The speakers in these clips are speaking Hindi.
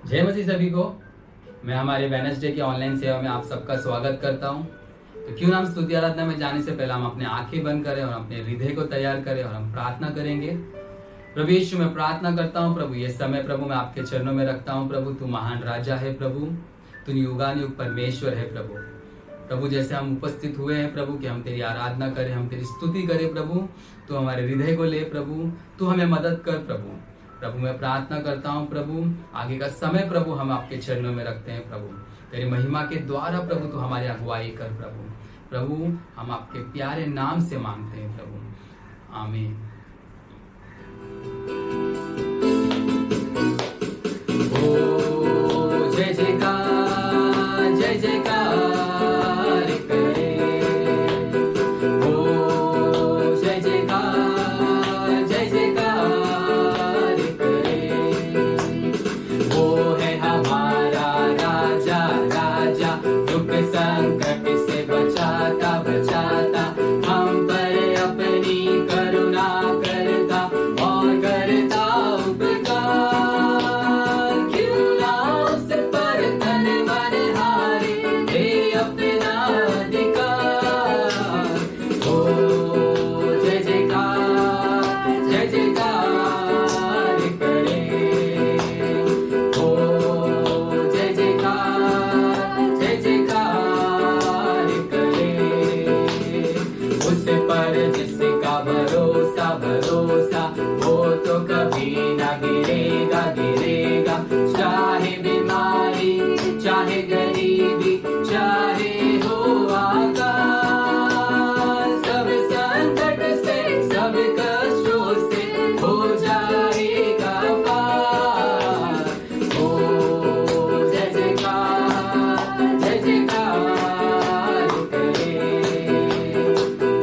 जय मसीह सभी को। मैं हमारे वेडनेसडे की ऑनलाइन सेवा में आप सबका स्वागत करता हूं। तो क्यों ना हम स्तुति आराधना में जाने से पहले हम अपने आंखें बंद करें और अपने हृदय को तैयार करें और हम प्रार्थना करेंगे। प्रभु यीशु मैं प्रार्थना करता हूं प्रभु, ये समय प्रभु मैं आपके चरणों में रखता हूं प्रभु। तू महान राजा है प्रभु, तू युगानुयुग परमेश्वर है प्रभु। प्रभु जैसे हम उपस्थित हुए हैं प्रभु कि हम तेरी आराधना करें, हम तेरी स्तुति करें प्रभु, तू हमारे हृदय को ले प्रभु, तू हमें मदद कर प्रभु। प्रभु मैं प्रार्थना करता हूं प्रभु, आगे का समय प्रभु हम आपके चरणों में रखते हैं प्रभु। तेरी महिमा के द्वारा प्रभु तू हमारी अगुवाई कर प्रभु। प्रभु हम आपके प्यारे नाम से मांगते हैं प्रभु, आमीन। ओ जय जयकार, जय जयकार करे। ओ जय जयकार, जय जयकार करे। वो है हमारा राजा, राजा दुख संकट से बचाता बचाता, हम पर अपनी करुणा करता और करता भरोसा, वो तो कभी ना गिरेगा गिरेगा। चाहे बीमारी, चाहे गरीबी, चाहे हो आकाश, सब संकट से, सब कष्टों से हो जाएगा पार। ओ जय जयकार, जय जयकार करे।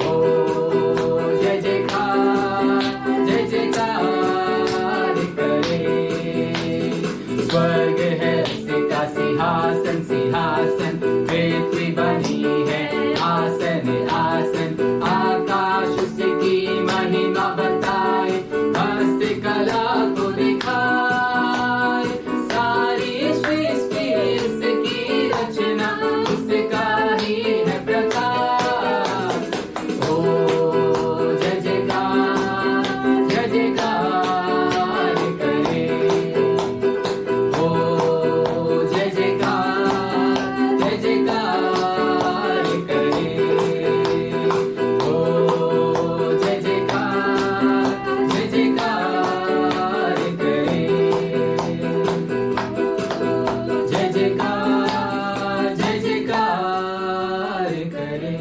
ओ जय जयकार, जय जयकार करे। स्वर्ग है उसका सिंहासन, सिंहासन पृथ्वी बनी है आसन, आसन आकाश उसकी महिमा बताए, हस्तकला को दिखाए। सारी सृष्टि उसकी रचना, उसका ही है प्रकाश। ओ जय जयकार, जय जयकार करे। ओ जय जयकार, जय जयकार करे। ओ जय जयकार, जय जयकार करे। जय जयकार, जय जयकार करे।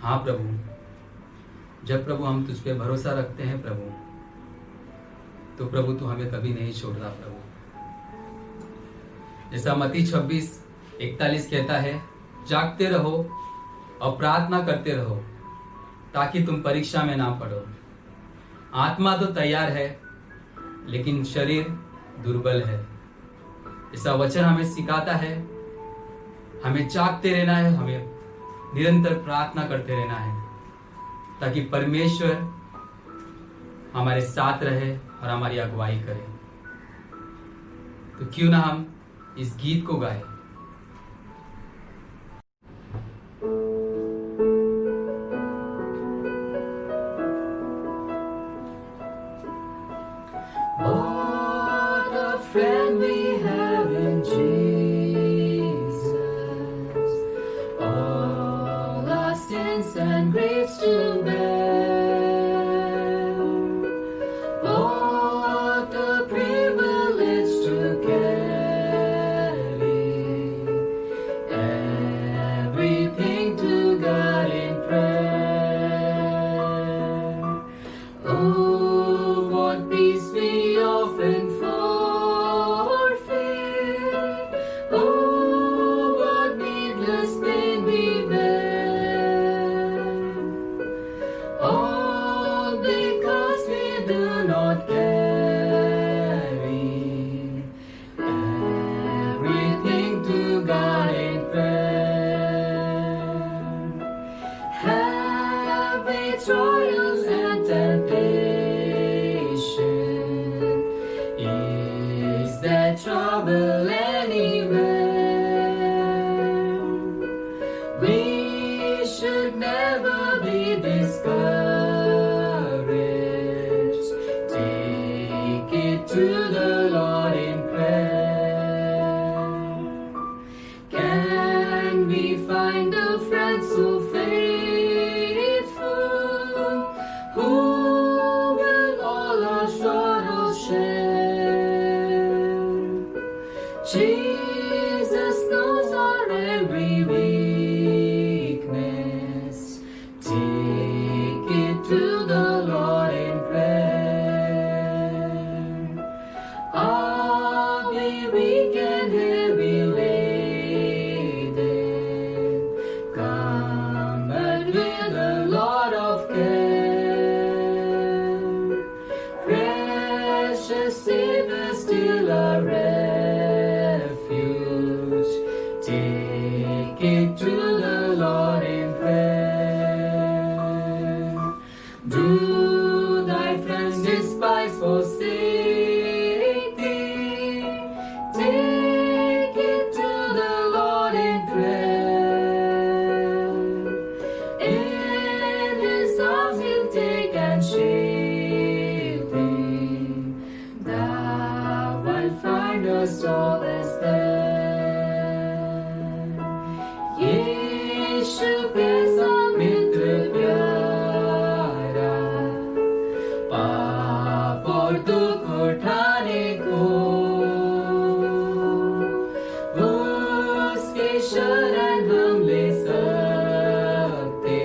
हाँ प्रभु, जब प्रभु हम तुझ पे भरोसा रखते हैं प्रभु, तो प्रभु तू हमें कभी नहीं छोड़ता प्रभु। जैसा मत्ती 26:41 कहता है, जागते रहो और प्रार्थना करते रहो ताकि तुम परीक्षा में ना पड़ो। आत्मा तो तैयार है लेकिन शरीर दुर्बल है। ऐसा वचन हमें सिखाता है, हमें जागते रहना है, हमें निरंतर प्रार्थना करते रहना है ताकि परमेश्वर हमारे साथ रहे और हमारी अगुवाई करे। तो क्यों ना हम इस गीत को गाएं। What a friend we have in Jesus, all our sins and griefs to bear. What a privilege to carry find a friend so faithful, who will all our sorrows share. Jesus knows our every weakness. Take it to the Lord in prayer. Are we weak and heavy laden? Come and with the Lord of care. Precious Savior, still our refuge. Take it to the Lord in prayer. Do thy friends despise, forsake thee? Take it to the Lord in prayer. In his arms he'll take and shield thee. Thou wilt find a solace there. यीशु कैसा मित्र प्यारा, पाप और दुख उठाने को उसके शरण हम ले सकते।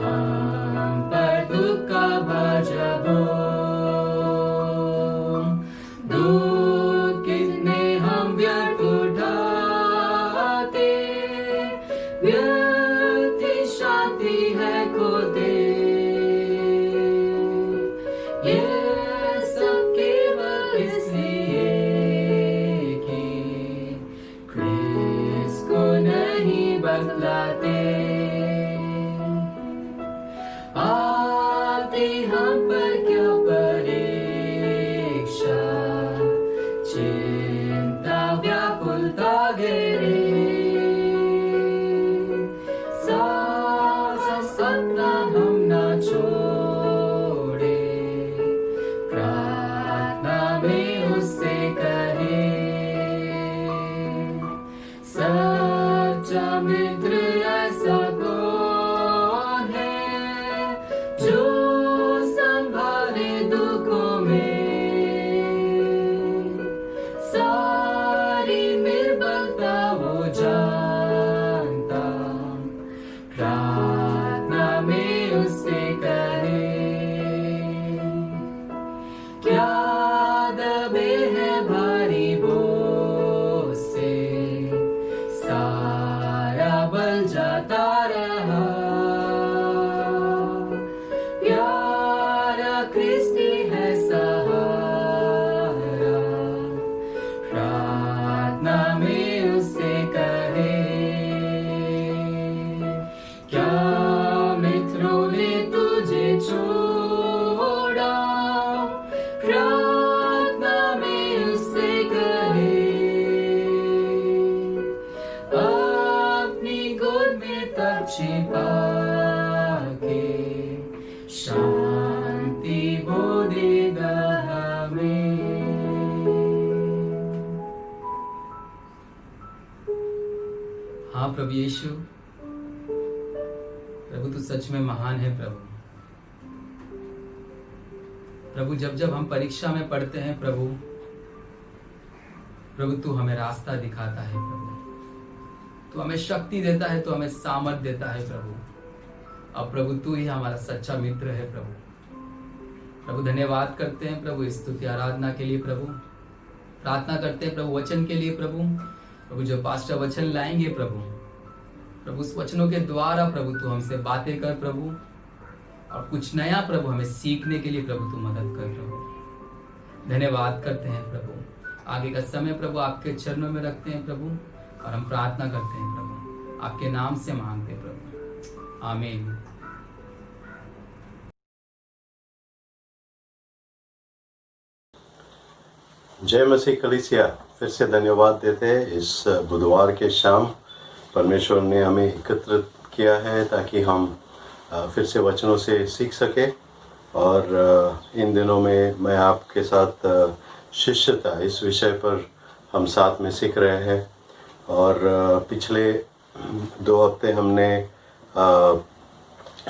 हम पर दुख का भाजा हो, दुख कितने हम व्यर्थ उठाते, व्यर्थ ही शांति है खोते। ये सब केवल इसलिए कि क्रिस को नहीं बतलाते। आती हम पर क्या परीक्षा, चिंता व्याकुलता घेरे। साचा सपना हम ना छोड़े, प्रार्थना में उससे कहे। सच्चा मित्र ऐसा कौन है, जो संभाले दुखों में सारी निर्बलता वो जानता। प्रार्थना में उससे कहे। क्या दबे है भारी बोझ से, सारा बल जाता रहा। प्यारा क्रिस्ती है सहारा, प्रार्थना में उससे कहे। क्या मित्रों ने तुझे छोड़ा, प्रार्थना में उससे कहे। अपनी गोद में तब छिपा के शांति वो देगा हमें। हाँ प्रभु यीशु, प्रभु तू सच में महान है प्रभु। प्रभु जब जब हम परीक्षा में पढ़ते हैं प्रभु, प्रभु तू हमें रास्ता दिखाता है प्रभु, तू हमें शक्ति देता है, तू हमें सामर्थ देता है प्रभु। अब प्रभु तू ही हमारा सच्चा मित्र है प्रभु। प्रभु धन्यवाद करते हैं प्रभु इस स्तुति आराधना के लिए प्रभु। प्रार्थना करते हैं प्रभु वचन के लिए प्रभु। प्रभु जो पास्टर वचन लाएंगे प्रभु, प्रभु उस वचनों के द्वारा प्रभु तू हमसे बातें कर प्रभु, और कुछ नया प्रभु हमें सीखने के लिए प्रभु तू मदद कर प्रभु। धन्यवाद करते हैं प्रभु। आगे का समय प्रभु आपके चरणों में रखते हैं प्रभु, और हम प्रार्थना करते हैं प्रभु, आपके नाम से मांगते हैं प्रभु, आमीन। जय मसीह कलीसिया, फिर से धन्यवाद देते हैं। इस बुधवार के शाम परमेश्वर ने हमें एकत्रित किया है ताकि हम फिर से वचनों से सीख सके। और इन दिनों में मैं आपके साथ शिष्यता इस विषय पर हम साथ में सीख रहे हैं। और पिछले 2 हफ्ते हमने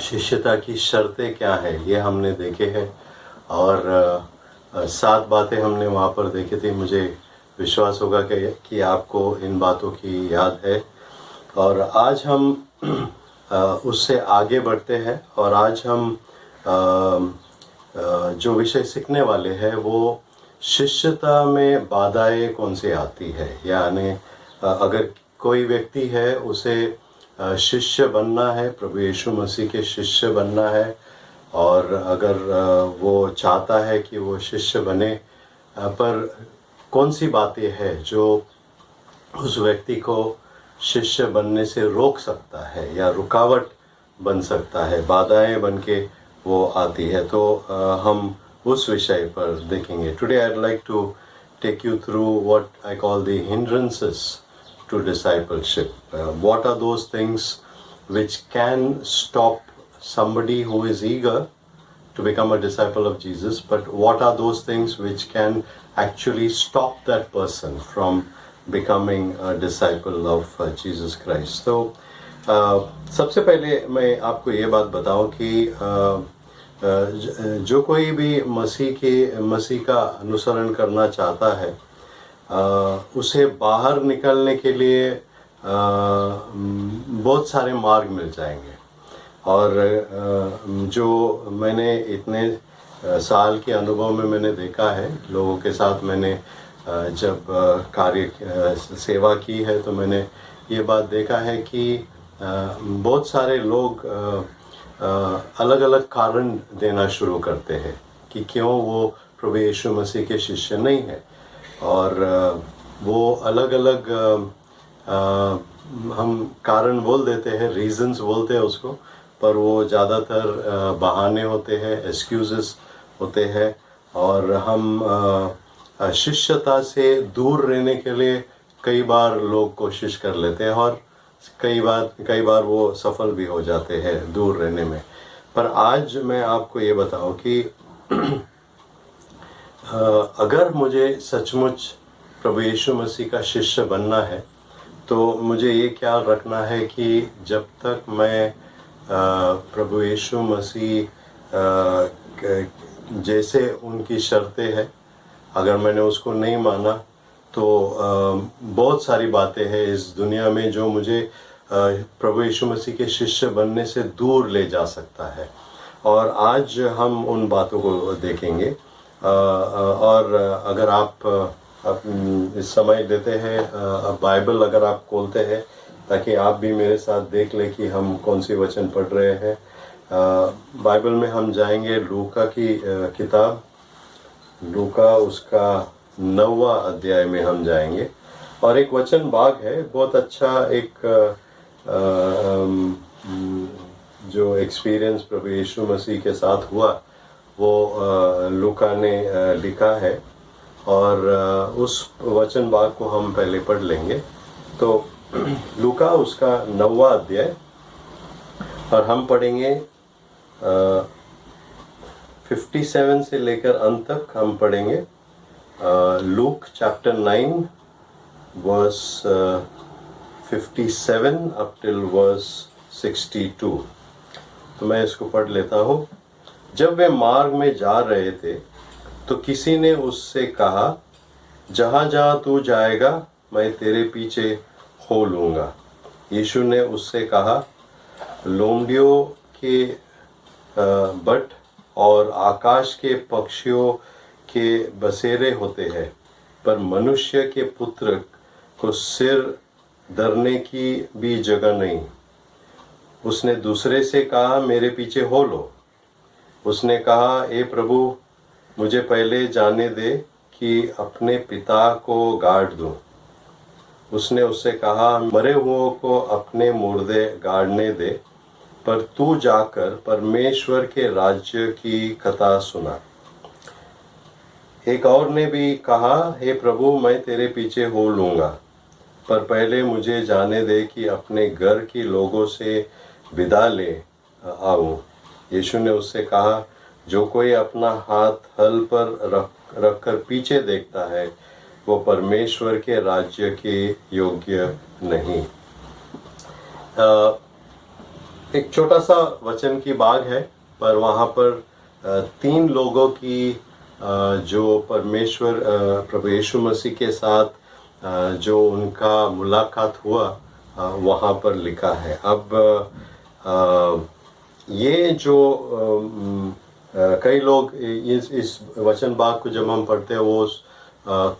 शिष्यता की शर्तें क्या है ये हमने देखे हैं और 7 बातें हमने वहाँ पर देखी थी। मुझे विश्वास होगा कि आपको इन बातों की याद है। और आज हम उससे आगे बढ़ते हैं और आज हम जो विषय सीखने वाले हैं वो शिष्यता में बाधाएं कौन सी आती है। यानी अगर कोई व्यक्ति है उसे शिष्य बनना है, प्रभु यीशु मसीह के शिष्य बनना है, और अगर वो चाहता है कि वो शिष्य बने, पर कौन सी बातें हैं जो उस व्यक्ति को शिष्य बनने से रोक सकता है या रुकावट बन सकता है, बाधाएं बन के वो आती है। तो हम उस विषय पर देखेंगे। Today I would like to take you through what I call the hindrances to discipleship. What are those things which can stop somebody who is eager to become a disciple of Jesus, but what are those things which can actually stop that person from becoming a disciple of Jesus Christ? तो सबसे पहले मैं आपको ये बात बताऊं कि जो कोई भी मसीह का अनुसरण करना चाहता है, उसे बाहर निकलने के लिए बहुत सारे मार्ग मिल जाएंगे। और जो मैंने इतने साल के अनुभव में मैंने देखा है, लोगों के साथ मैंने जब सेवा की है तो मैंने ये बात देखा है कि बहुत सारे लोग अलग अलग कारण देना शुरू करते हैं कि क्यों वो प्रभु यीशु मसीह के शिष्य नहीं है। और वो अलग अलग हम कारण बोल देते हैं, रीजंस बोलते हैं उसको, पर वो ज़्यादातर बहाने होते हैं, एक्सक्यूजेस होते हैं। और हम शिष्यता से दूर रहने के लिए कई बार लोग कोशिश कर लेते हैं और कई बार वो सफल भी हो जाते हैं दूर रहने में। पर आज मैं आपको ये बताऊं कि अगर मुझे सचमुच प्रभु यीशु मसीह का शिष्य बनना है तो मुझे ये ख्याल रखना है कि जब तक मैं प्रभु यीशु मसीह जैसे उनकी शर्तें हैं, अगर मैंने उसको नहीं माना तो बहुत सारी बातें हैं इस दुनिया में जो मुझे प्रभु यीशु मसीह के शिष्य बनने से दूर ले जा सकता है। और आज हम उन बातों को देखेंगे। और अगर आप इस समय देते हैं, बाइबल अगर आप खोलते हैं ताकि आप भी मेरे साथ देख लें कि हम कौन सी वचन पढ़ रहे हैं। बाइबल में हम जाएंगे लूका की किताब, लूका उसका 9वां अध्याय में हम जाएंगे। और एक वचन भाग है बहुत अच्छा, एक जो एक्सपीरियंस प्रभु यीशु मसीह के साथ हुआ वो लूका ने लिखा है। और उस वचन भाग को हम पहले पढ़ लेंगे। तो लूका उसका 9वां अध्याय, और हम पढ़ेंगे 57 से लेकर अंत तक हम पढ़ेंगे। Luke chapter 9 verse 57 up till verse 62। तो मैं इसको पढ़ लेता हूँ। जब वे मार्ग में जा रहे थे तो किसी ने उससे कहा, जहाँ जहाँ तू जाएगा मैं तेरे पीछे हो लूँगा। यीशु ने उससे कहा, लोमड़ियों के बट और आकाश के पक्षियों के बसेरे होते हैं, पर मनुष्य के पुत्र को सिर धरने की भी जगह नहीं। उसने दूसरे से कहा, मेरे पीछे हो लो। उसने कहा, ए प्रभु, मुझे पहले जाने दे कि अपने पिता को गाड़ दूं। उसने उससे कहा, मरे हुओं को अपने मुर्दे गाड़ने दे, पर तू जाकर परमेश्वर के राज्य की कथा सुना। एक और ने भी कहा, हे प्रभु, मैं तेरे पीछे हो लूँगा, पर पहले मुझे जाने दे कि अपने घर के लोगों से विदा ले आऊँ। यीशु ने उससे कहा, जो कोई अपना हाथ हल पर रखकर पीछे देखता है वो परमेश्वर के राज्य के योग्य नहीं। एक छोटा सा वचन की बाग है, पर वहाँ पर 3 लोगों की जो परमेश्वर प्रभु यीशु मसीह के साथ जो उनका मुलाकात हुआ वहाँ पर लिखा है। अब ये जो कई लोग इस वचन बाग को जब हम पढ़ते हैं वो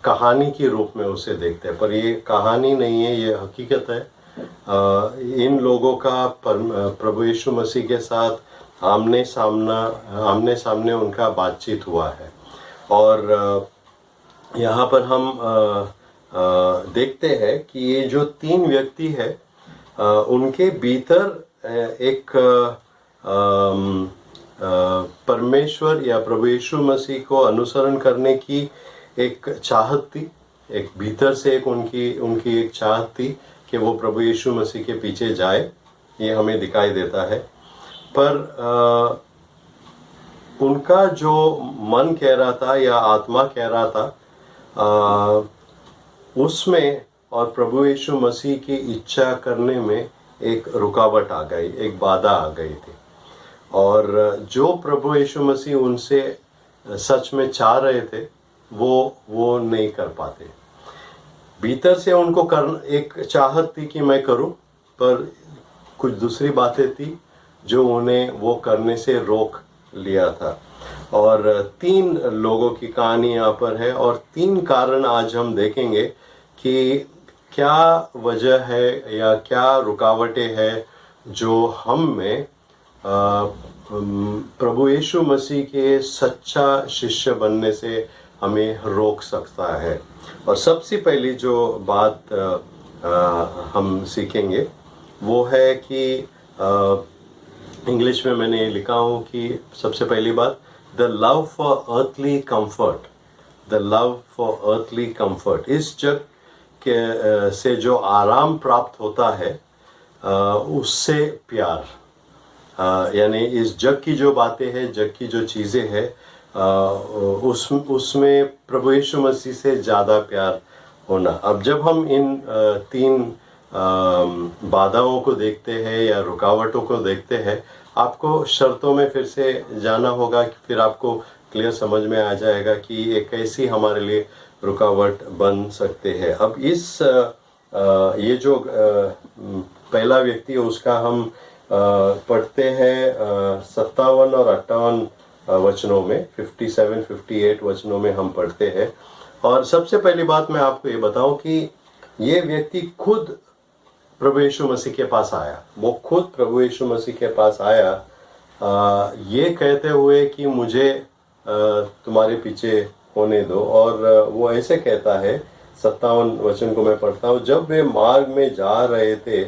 कहानी के रूप में उसे देखते हैं, पर ये कहानी नहीं है, ये हकीकत है। इन लोगों का प्रभु यीशु मसीह के साथ आमने सामने उनका बातचीत हुआ है। और यहाँ पर हम देखते हैं कि ये जो 3 व्यक्ति है उनके भीतर एक परमेश्वर या प्रभु यीशु मसीह को अनुसरण करने की एक चाहत थी। एक भीतर से एक उनकी एक चाहत थी कि वो प्रभु यीशु मसीह के पीछे जाए, ये हमें दिखाई देता है। पर उनका जो मन कह रहा था या आत्मा कह रहा था उसमें और प्रभु यीशु मसीह की इच्छा करने में एक रुकावट आ गई, एक बाधा आ गई थी। और जो प्रभु यीशु मसीह उनसे सच में चाह रहे थे वो नहीं कर पाते। भीतर से उनको एक चाहत थी कि मैं करूं, पर कुछ दूसरी बातें थी जो उन्हें वो करने से रोक लिया था। और 3 लोगों की कहानी यहाँ पर है और 3 कारण आज हम देखेंगे कि क्या वजह है या क्या रुकावटें हैं जो हम में प्रभु यीशु मसीह के सच्चा शिष्य बनने से हमें रोक सकता है। और सबसे पहली जो बात हम सीखेंगे वो है कि इंग्लिश में मैंने लिखा हूँ कि सबसे पहली बात, the love for earthly comfort, the love for earthly comfort. इस जग के से जो आराम प्राप्त होता है उससे प्यार, यानी इस जग की जो बातें हैं, जग की जो चीज़ें हैं उसमें प्रभु यीशु मसीह से ज़्यादा प्यार होना। अब जब हम इन 3 बाधाओं को देखते हैं या रुकावटों को देखते हैं, आपको शर्तों में फिर से जाना होगा कि फिर आपको क्लियर समझ में आ जाएगा कि ये कैसी हमारे लिए रुकावट बन सकते हैं। अब ये जो पहला व्यक्ति है उसका हम पढ़ते हैं 57 और 58 वचनों में, 57-58 वचनों में हम पढ़ते हैं। और सबसे पहली बात मैं आपको ये बताऊं कि ये व्यक्ति खुद प्रभु यीशु मसीह के पास आया। वो खुद प्रभु यीशु मसीह के पास आया ये कहते हुए कि मुझे तुम्हारे पीछे होने दो। और वो ऐसे कहता है, 57 वचन को मैं पढ़ता हूँ, जब वे मार्ग में जा रहे थे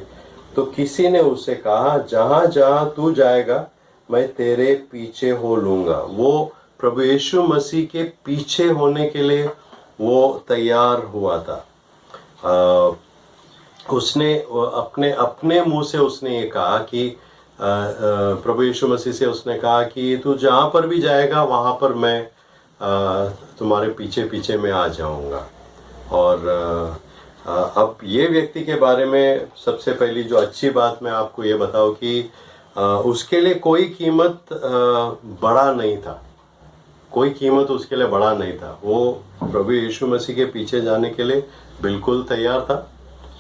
तो किसी ने उससे कहा, जहाँ जहाँ तू जाएगा मैं तेरे पीछे हो लूँगा। वो प्रभु यीशु मसीह के पीछे होने के लिए वो तैयार हुआ था। उसने अपने मुंह से उसने ये कहा कि प्रभु यीशु मसीह से उसने कहा कि तू जहाँ पर भी जाएगा वहाँ पर मैं तुम्हारे पीछे पीछे मैं आ जाऊँगा। और अब ये व्यक्ति के बारे में सबसे पहली जो अच्छी बात मैं आपको ये बताऊँ कि उसके लिए कोई कीमत बड़ा नहीं था, कोई कीमत उसके लिए बड़ा नहीं था। वो प्रभु यीशु मसीह के पीछे जाने के लिए बिल्कुल तैयार था।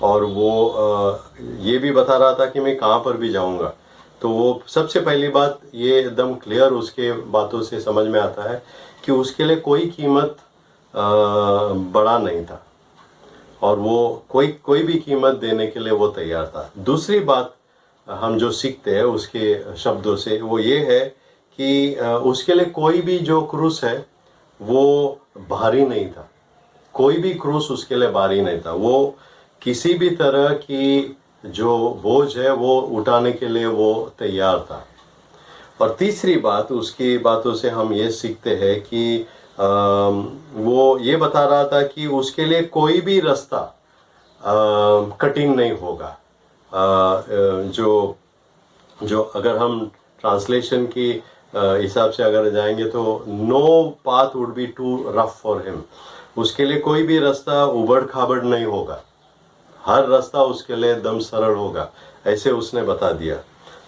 और वो ये भी बता रहा था कि मैं कहाँ पर भी जाऊँगा। तो वो सबसे पहली बात ये एकदम क्लियर उसके बातों से समझ में आता है कि उसके लिए कोई कीमत बड़ा नहीं था और वो कोई भी कीमत देने के लिए वो तैयार था। दूसरी बात हम जो सीखते हैं उसके शब्दों से वो ये है कि उसके लिए कोई भी जो क्रूस है वो भारी नहीं था, कोई भी क्रूस उसके लिए भारी नहीं था। वो किसी भी तरह की जो बोझ है वो उठाने के लिए वो तैयार था। और तीसरी बात उसकी बातों से हम ये सीखते हैं कि वो ये बता रहा था कि उसके लिए कोई भी रास्ता कठिन नहीं होगा। जो अगर हम ट्रांसलेशन की हिसाब से अगर जाएंगे तो no path would be too rough for him. उसके लिए कोई भी रास्ता उबड़ खाबड़ नहीं होगा। हर रास्ता उसके लिए एकदम सरल होगा, ऐसे उसने बता दिया।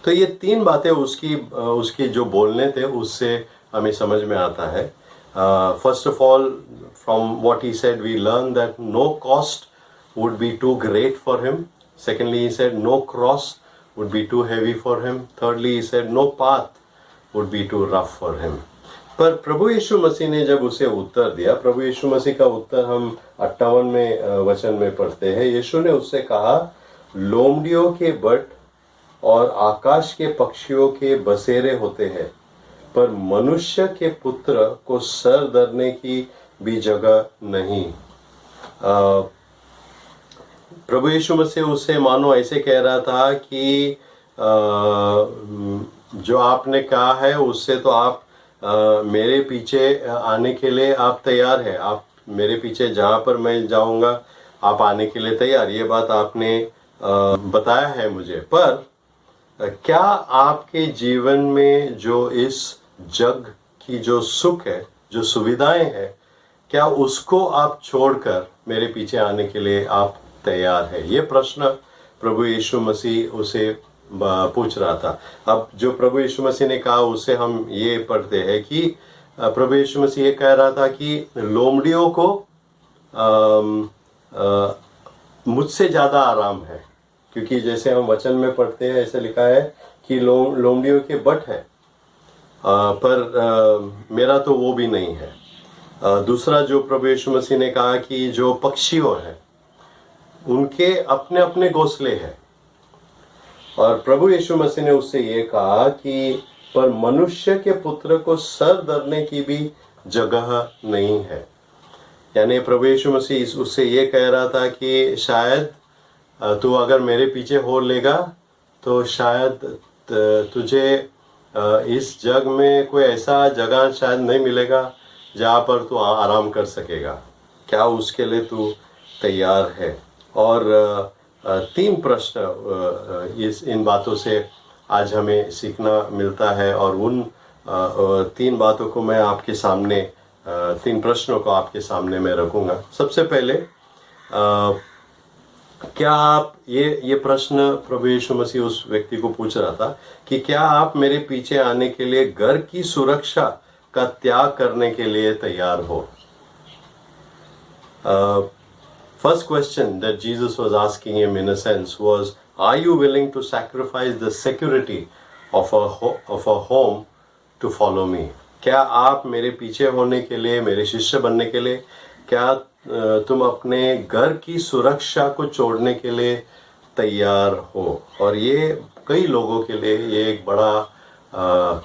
तो ये 3 बातें उसकी जो बोलने थे उससे हमें समझ में आता है। First of all, from what he said we learn that no cost would be too great for him. Secondly, he said no cross would be too heavy for him. Thirdly, he said no path would be too rough for him. पर प्रभु यीशु मसीह ने जब उसे उत्तर दिया, प्रभु यीशु मसीह का उत्तर हम 58वें वचन में पढ़ते हैं। यीशु ने उससे कहा, लोमड़ियों के बट और आकाश के पक्षियों के बसेरे होते हैं, पर मनुष्य के पुत्र को सर धरने की भी जगह नहीं। प्रभु यीशु मसीह उससे मानो ऐसे कह रहा था कि जो आपने कहा है उससे तो आप मेरे पीछे आने के लिए आप तैयार है, आप मेरे पीछे जहाँ पर मैं जाऊँगा आप आने के लिए तैयार, ये बात आपने बताया है मुझे। पर क्या आपके जीवन में जो इस जग की जो सुख है, जो सुविधाएं हैं, क्या उसको आप छोड़कर मेरे पीछे आने के लिए आप तैयार है? ये प्रश्न प्रभु यीशु मसीह उसे पूछ रहा था। अब जो प्रभु यीशु मसीह ने कहा उससे हम ये पढ़ते हैं कि प्रभु यीशु मसीह ये कह रहा था कि लोमड़ियों को मुझसे ज़्यादा आराम है, क्योंकि जैसे हम वचन में पढ़ते हैं ऐसे लिखा है कि लोमड़ियों के बट है, पर मेरा तो वो भी नहीं है। दूसरा जो प्रभु यीशु मसीह ने कहा कि जो पक्षियों है उनके अपने अपने घोंसले हैं, और प्रभु यीशु मसीह ने उससे ये कहा कि पर मनुष्य के पुत्र को सर धरने की भी जगह नहीं है। यानी प्रभु यीशु मसीह उससे ये कह रहा था कि शायद तू अगर मेरे पीछे हो लेगा तो शायद तुझे इस जग में कोई ऐसा जगह शायद नहीं मिलेगा जहाँ पर तू आराम कर सकेगा। क्या उसके लिए तू तैयार है? और 3 प्रश्न इन बातों से आज हमें सीखना मिलता है, और उन 3 बातों को मैं आपके सामने 3 प्रश्नों को आपके सामने मैं रखूंगा। सबसे पहले क्या आप ये प्रश्न प्रभु यीशु मसीह उस व्यक्ति को पूछ रहा था कि क्या आप मेरे पीछे आने के लिए घर की सुरक्षा का त्याग करने के लिए तैयार हो? First question that Jesus was asking him in a sense was, are you willing to sacrifice the security of a home to follow me? क्या आप मेरे पीछे होने के लिए, मेरे शिष्य बनने के लिए, क्या तुम अपने घर की सुरक्षा को छोड़ने के लिए तैयार हो? और ये कई लोगों के लिए ये एक बड़ा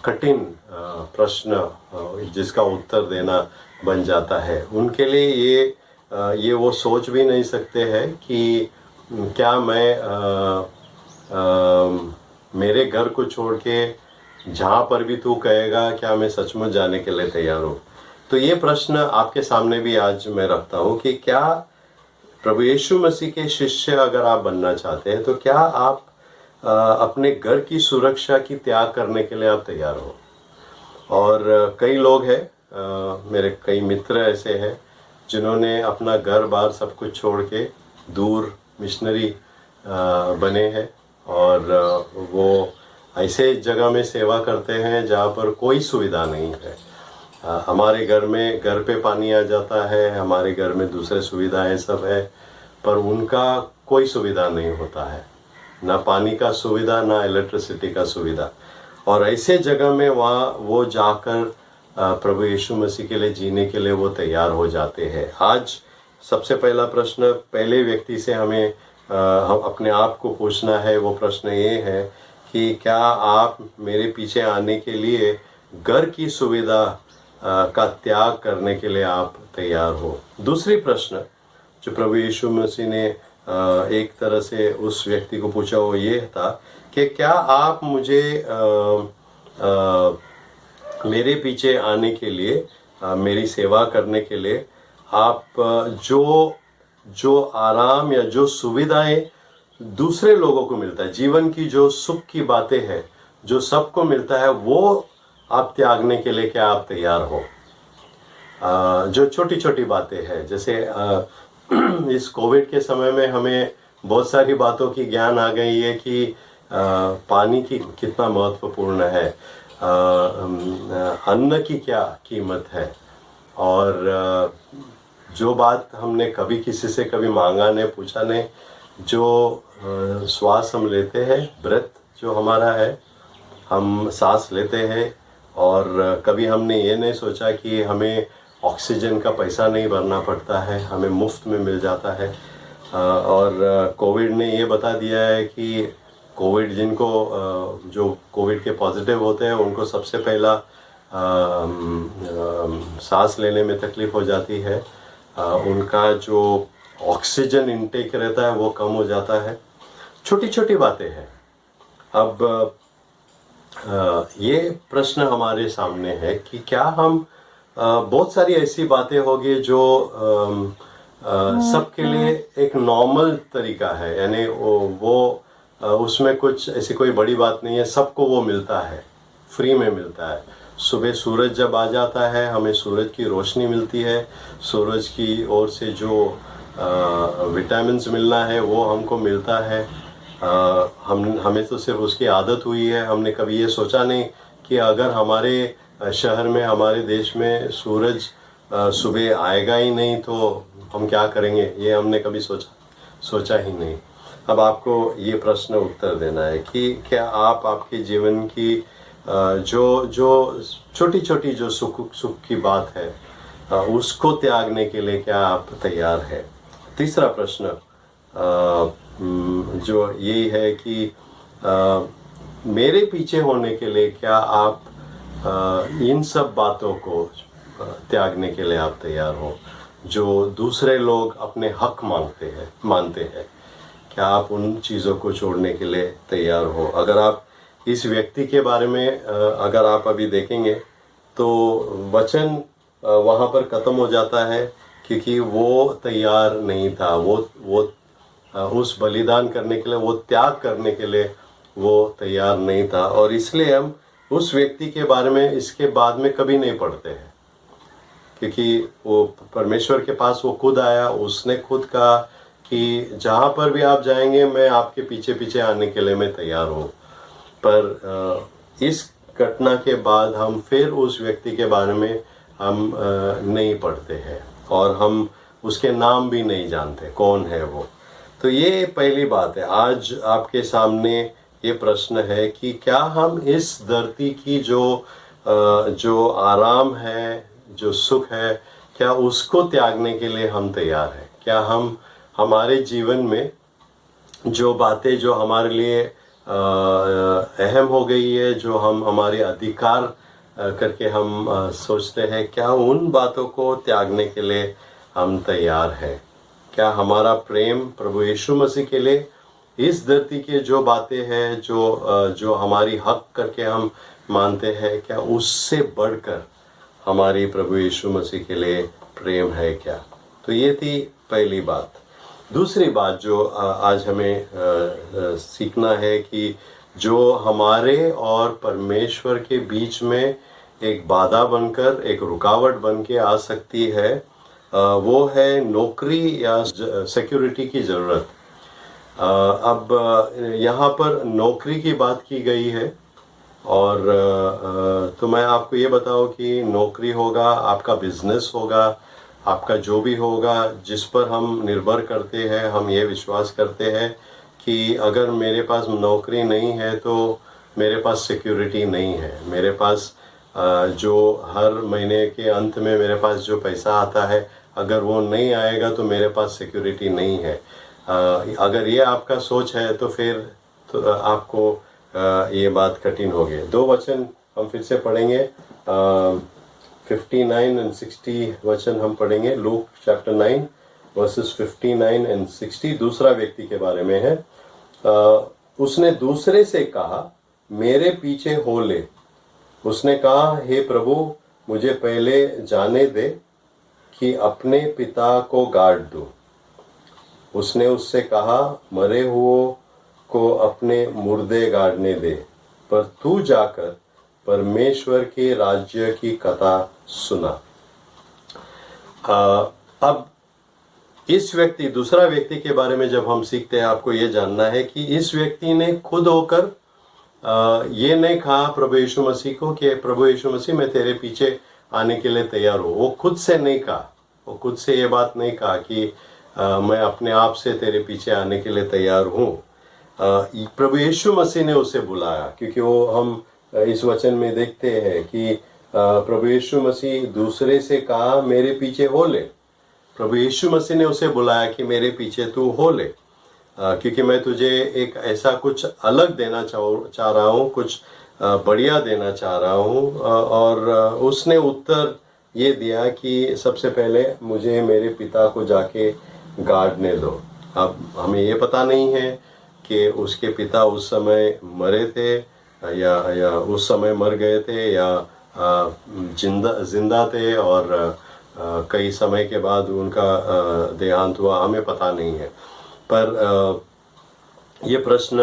कठिन प्रश्न जिसका उत्तर देना बन जाता है। उनके लिए ये वो सोच भी नहीं सकते हैं कि क्या मैं मेरे घर को छोड़ के जहाँ पर भी तू कहेगा क्या मैं सचमुच जाने के लिए तैयार हूँ? तो ये प्रश्न आपके सामने भी आज मैं रखता हूँ कि क्या प्रभु यीशु मसीह के शिष्य अगर आप बनना चाहते हैं तो क्या आप अपने घर की सुरक्षा की त्याग करने के लिए आप तैयार हो? और कई लोग हैं, मेरे कई मित्र ऐसे हैं जिन्होंने अपना घर बार सब कुछ छोड़ के दूर मिशनरी बने हैं, और वो ऐसे जगह में सेवा करते हैं जहाँ पर कोई सुविधा नहीं है। हमारे घर में घर पे पानी आ जाता है, हमारे घर में दूसरे सुविधाएं सब है, पर उनका कोई सुविधा नहीं होता है, ना पानी का सुविधा ना इलेक्ट्रिसिटी का सुविधा। और ऐसे जगह में वहाँ वो जाकर प्रभु यीशु मसीह के लिए जीने के लिए वो तैयार हो जाते हैं। आज सबसे पहला प्रश्न पहले व्यक्ति से हमें हम अपने आप को पूछना है, वो प्रश्न ये है कि क्या आप मेरे पीछे आने के लिए घर की सुविधा का त्याग करने के लिए आप तैयार हो? दूसरी प्रश्न जो प्रभु यीशु मसीह ने एक तरह से उस व्यक्ति को पूछा वो ये था कि क्या आप मुझे मेरे पीछे आने के लिए, मेरी सेवा करने के लिए आप जो आराम या जो सुविधाएं दूसरे लोगों को मिलता है, जीवन की जो सुख की बातें हैं जो सबको मिलता है, वो आप त्यागने के लिए क्या आप तैयार हो? जो छोटी छोटी बातें हैं, जैसे इस कोविड के समय में हमें बहुत सारी बातों की ज्ञान आ गई है कि पानी की कितना महत्वपूर्ण है, अन्न की क्या कीमत है। और जो बात हमने कभी किसी से कभी मांगा नहीं, पूछा नहीं, जो श्वास हम लेते हैं, ब्रेथ जो हमारा है, हम सांस लेते हैं, और कभी हमने ये नहीं सोचा कि हमें ऑक्सीजन का पैसा नहीं भरना पड़ता है, हमें मुफ्त में मिल जाता है। और कोविड ने ये बता दिया है कि कोविड जिनको जो कोविड के पॉजिटिव होते हैं उनको सबसे पहला सांस लेने में तकलीफ़ हो जाती है, उनका जो ऑक्सीजन इनटेक रहता है वो कम हो जाता है। छोटी छोटी बातें हैं। अब ये प्रश्न हमारे सामने है कि क्या हम बहुत सारी ऐसी बातें होगी जो सबके लिए एक नॉर्मल तरीका है, यानी वो उसमें कुछ ऐसी कोई बड़ी बात नहीं है, सबको वो मिलता है, फ्री में मिलता है। सुबह सूरज जब आ जाता है हमें सूरज की रोशनी मिलती है, सूरज की ओर से जो विटामिन्स मिलना है वो हमको मिलता है। हमें तो सिर्फ उसकी आदत हुई है, हमने कभी ये सोचा नहीं कि अगर हमारे शहर में, हमारे देश में सूरज सुबह आएगा ही नहीं तो हम क्या करेंगे, ये हमने कभी सोचा ही नहीं। अब आपको ये प्रश्न उत्तर देना है कि क्या आप आपके जीवन की जो छोटी छोटी जो सुख की बात है उसको त्यागने के लिए क्या आप तैयार है। तीसरा प्रश्न जो यही है कि मेरे पीछे होने के लिए क्या आप इन सब बातों को त्यागने के लिए आप तैयार हो जो दूसरे लोग अपने हक मानते हैं, क्या आप उन चीज़ों को छोड़ने के लिए तैयार हो। अगर आप इस व्यक्ति के बारे में अगर आप अभी देखेंगे तो वचन वहाँ पर ख़त्म हो जाता है, क्योंकि वो तैयार नहीं था, वो उस बलिदान करने के लिए, वो त्याग करने के लिए वो तैयार नहीं था। और इसलिए हम उस व्यक्ति के बारे में इसके बाद में कभी नहीं पढ़ते हैं, क्योंकि वो परमेश्वर के पास वो खुद आया, उसने खुद कहा कि जहाँ पर भी आप जाएंगे मैं आपके पीछे पीछे आने के लिए मैं तैयार हूँ। पर इस घटना के बाद हम फिर उस व्यक्ति के बारे में हम नहीं पढ़ते हैं और हम उसके नाम भी नहीं जानते कौन है वो। तो ये पहली बात है। आज आपके सामने ये प्रश्न है कि क्या हम इस धरती की जो आराम है, जो सुख है, क्या उसको त्यागने के लिए हम तैयार हैं। क्या हम हमारे जीवन में जो बातें जो हमारे लिए अहम हो गई है, जो हम हमारे अधिकार करके हम सोचते हैं, क्या उन बातों को त्यागने के लिए हम तैयार हैं। क्या हमारा प्रेम प्रभु यीशु मसीह के लिए इस धरती के जो बातें हैं, जो हमारी हक करके हम मानते हैं, क्या उससे बढ़कर हमारी प्रभु यीशु मसीह के लिए प्रेम है क्या। तो ये थी पहली बात। दूसरी बात जो आज हमें सीखना है कि जो हमारे और परमेश्वर के बीच में एक बाधा बनकर, एक रुकावट बन के आ सकती है, वो है नौकरी या सिक्योरिटी की ज़रूरत। अब यहाँ पर नौकरी की बात की गई है, और तो मैं आपको ये बताऊँ कि नौकरी होगा, आपका बिजनेस होगा, आपका जो भी होगा, जिस पर हम निर्भर करते हैं, हम ये विश्वास करते हैं कि अगर मेरे पास नौकरी नहीं है तो मेरे पास सिक्योरिटी नहीं है। मेरे पास जो हर महीने के अंत में मेरे पास जो पैसा आता है, अगर वो नहीं आएगा तो मेरे पास सिक्योरिटी नहीं है। अगर ये आपका सोच है तो फिर तो आपको ये बात कठिन होगी। दो वचन हम फिर से पढ़ेंगे, 59 और 60 वचन हम पढ़ेंगे। लूक चैप्टर 9 वर्सेस 59 और 60 दूसरा व्यक्ति के बारे में है। उसने दूसरे से कहा, मेरे पीछे हो ले। उसने कहा, हे प्रभु, मुझे पहले जाने दे कि अपने पिता को गाड़ दूं। उसने उससे कहा, मरे हुओं को अपने मुर्दे गाड़ने दे, पर तू जाकर परमेश्वर के राज्य की कथा सुना। अब इस व्यक्ति, दूसरा व्यक्ति के बारे में जब हम सीखते हैं, आपको ये जानना है कि इस व्यक्ति ने खुद होकर ये नहीं कहा प्रभु यीशु मसीह को कि प्रभु यीशु मसीह मैं तेरे पीछे आने के लिए तैयार हूँ। वो खुद से नहीं कहा, वो खुद से ये बात नहीं कहा कि मैं अपने आप से तेरे पीछे आने के लिए तैयार हूँ। प्रभु यीशु मसीह ने उसे बुलाया, क्योंकि वो हम इस वचन में देखते हैं कि प्रभु यीशु मसीह दूसरे से कहा मेरे पीछे हो ले। प्रभु यीशु मसीह ने उसे बुलाया कि मेरे पीछे तू हो ले, क्योंकि मैं तुझे एक ऐसा कुछ अलग देना चाह रहा हूँ, कुछ बढ़िया देना चाह रहा हूँ। और उसने उत्तर ये दिया कि सबसे पहले मुझे मेरे पिता को जाके गाड़ने दो। अब हमें ये पता नहीं है कि उसके पिता उस समय मरे थे या उस समय मर गए थे या जिंदा थे और कई समय के बाद उनका देहांत हुआ, हमें पता नहीं है। पर ये प्रश्न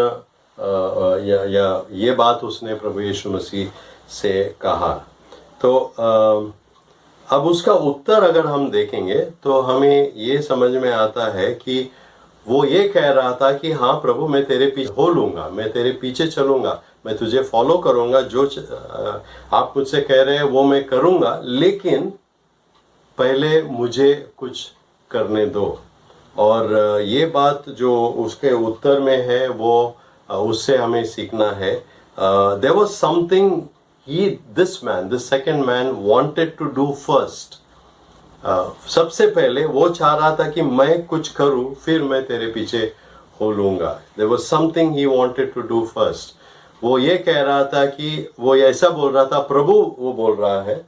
या ये बात उसने प्रभु यीशु मसीह से कहा। तो अब उसका उत्तर अगर हम देखेंगे तो हमें ये समझ में आता है कि वो ये कह रहा था कि हाँ प्रभु, मैं तेरे पीछे हो लूँगा, मैं तेरे पीछे चलूँगा, मैं तुझे फॉलो करूँगा, जो आप मुझसे कह रहे हैं वो मैं करूँगा, लेकिन पहले मुझे कुछ करने दो। और ये बात जो उसके उत्तर में है वो उससे हमें सीखना है। There was something this second man wanted to do first. सबसे पहले वो चाह रहा था कि मैं कुछ करूं, फिर मैं तेरे पीछे हो लूँगा। There was something he wanted to do first. वो ये कह रहा था कि वो ऐसा बोल रहा था, प्रभु वो बोल रहा है,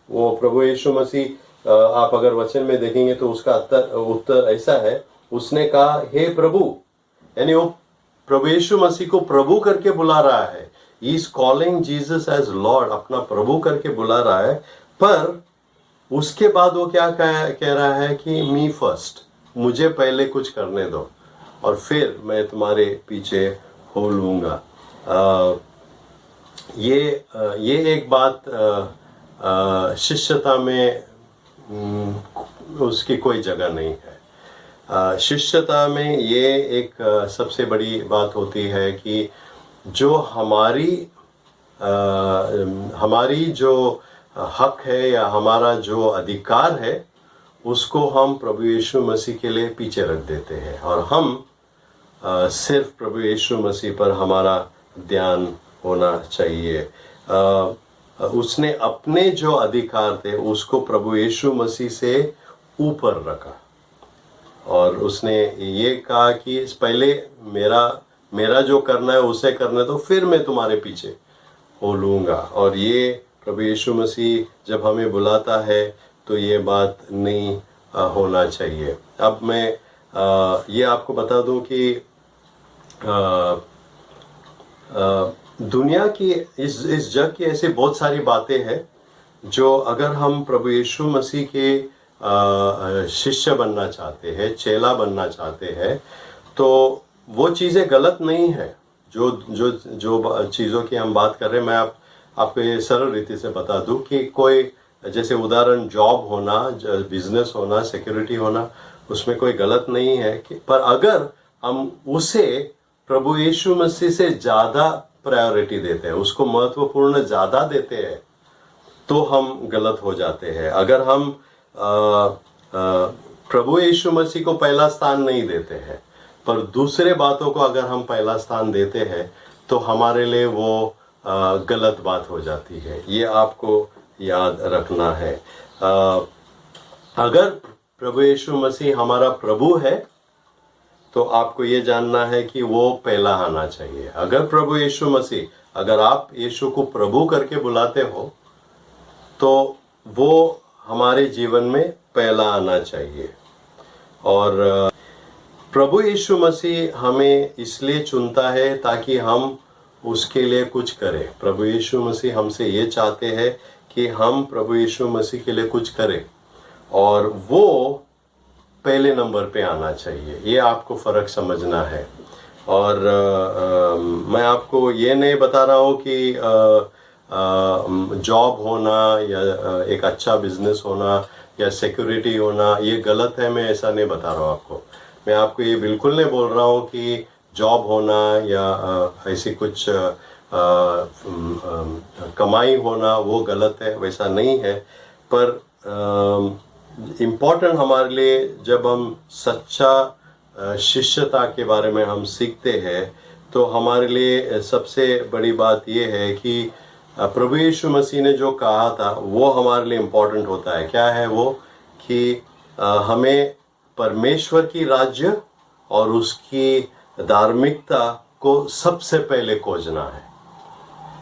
वो प्रभु यीशु मसीह, आप अगर वचन में देखेंगे तो उसका उत्तर ऐसा है, उसने कहा हे प्रभु, यानी वो प्रभु यीशु मसीह को प्रभु करके बुला रहा है। He is calling Jesus as lord, अपना प्रभु करके बुला रहा है। पर उसके बाद वो क्या कह रहा है कि मी फर्स्ट, मुझे पहले कुछ करने दो और फिर मैं तुम्हारे पीछे हो लूँगा। ये एक बात शिष्यता में उसकी कोई जगह नहीं है। शिष्यता में ये एक सबसे बड़ी बात होती है कि जो हमारी जो हक है या हमारा जो अधिकार है, उसको हम प्रभु यीशु मसीह के लिए पीछे रख देते हैं और हम सिर्फ प्रभु यीशु मसीह पर हमारा ध्यान होना चाहिए। उसने अपने जो अधिकार थे उसको प्रभु यीशु मसीह से ऊपर रखा और उसने ये कहा कि पहले मेरा जो करना है उसे करने दो, फिर मैं तुम्हारे पीछे हो लूँगा। और ये प्रभु यीशु मसीह जब हमें बुलाता है तो ये बात नहीं होना चाहिए। अब मैं ये आपको बता दूं कि दुनिया की इस जग की ऐसी बहुत सारी बातें हैं जो अगर हम प्रभु यीशु मसीह के शिष्य बनना चाहते हैं, चेला बनना चाहते हैं, तो वो चीज़ें गलत नहीं है। जो चीज़ों की हम बात कर रहे हैं, मैं आपको ये सरल रीति से बता दूं कि कोई जैसे उदाहरण जॉब होना, बिजनेस होना, सिक्योरिटी होना, उसमें कोई गलत नहीं है पर अगर हम उसे प्रभु यीशु मसीह से ज़्यादा प्रायोरिटी देते हैं, उसको महत्वपूर्ण ज़्यादा देते हैं, तो हम गलत हो जाते हैं। अगर हम प्रभु यीशु मसीह को पहला स्थान नहीं देते हैं पर दूसरे बातों को अगर हम पहला स्थान देते हैं तो हमारे लिए वो गलत बात हो जाती है। ये आपको याद रखना है। अगर प्रभु यीशु मसीह हमारा प्रभु है तो आपको ये जानना है कि वो पहला आना चाहिए। अगर प्रभु यीशु मसीह, अगर आप यीशु को प्रभु करके बुलाते हो तो वो हमारे जीवन में पहला आना चाहिए। और प्रभु यीशु मसीह हमें इसलिए चुनता है ताकि हम उसके लिए कुछ करें। प्रभु यीशु मसीह हमसे ये चाहते हैं कि हम प्रभु यीशु मसीह के लिए कुछ करें और वो पहले नंबर पे आना चाहिए। ये आपको फ़र्क समझना है। और मैं आपको ये नहीं बता रहा हूँ कि जॉब होना या एक अच्छा बिजनेस होना या सिक्योरिटी होना ये गलत है, मैं ऐसा नहीं बता रहा हूँ आपको। मैं आपको ये बिल्कुल नहीं बोल रहा हूँ कि जॉब होना या ऐसी कुछ कमाई होना वो गलत है, वैसा नहीं है। पर इम्पोर्टेंट हमारे लिए जब हम सच्चा शिष्यता के बारे में हम सीखते हैं तो हमारे लिए सबसे बड़ी बात ये है कि प्रभु यीशु मसीह ने जो कहा था वो हमारे लिए इम्पोर्टेंट होता है। क्या है वो? कि हमें परमेश्वर की राज्य और उसकी धार्मिकता को सबसे पहले खोजना है।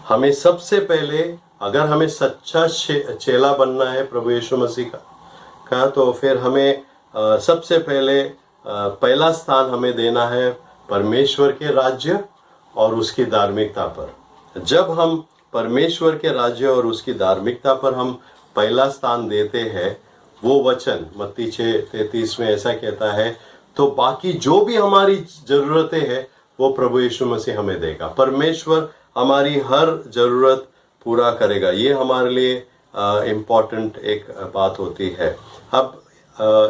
हमें सबसे पहले, अगर हमें सच्चा चेला बनना है प्रभु यीशु मसीह का तो फिर हमें सबसे पहले पहला स्थान हमें देना है परमेश्वर के राज्य और उसकी धार्मिकता पर। जब हम परमेश्वर के राज्य और उसकी धार्मिकता पर हम पहला स्थान देते हैं, वो वचन मत्ती 6:33 में ऐसा कहता है, तो बाकी जो भी हमारी ज़रूरतें हैं वो प्रभु यीशु मसीह हमें देगा। परमेश्वर हमारी हर ज़रूरत पूरा करेगा। ये हमारे लिए इम्पॉर्टेंट एक बात होती है। अब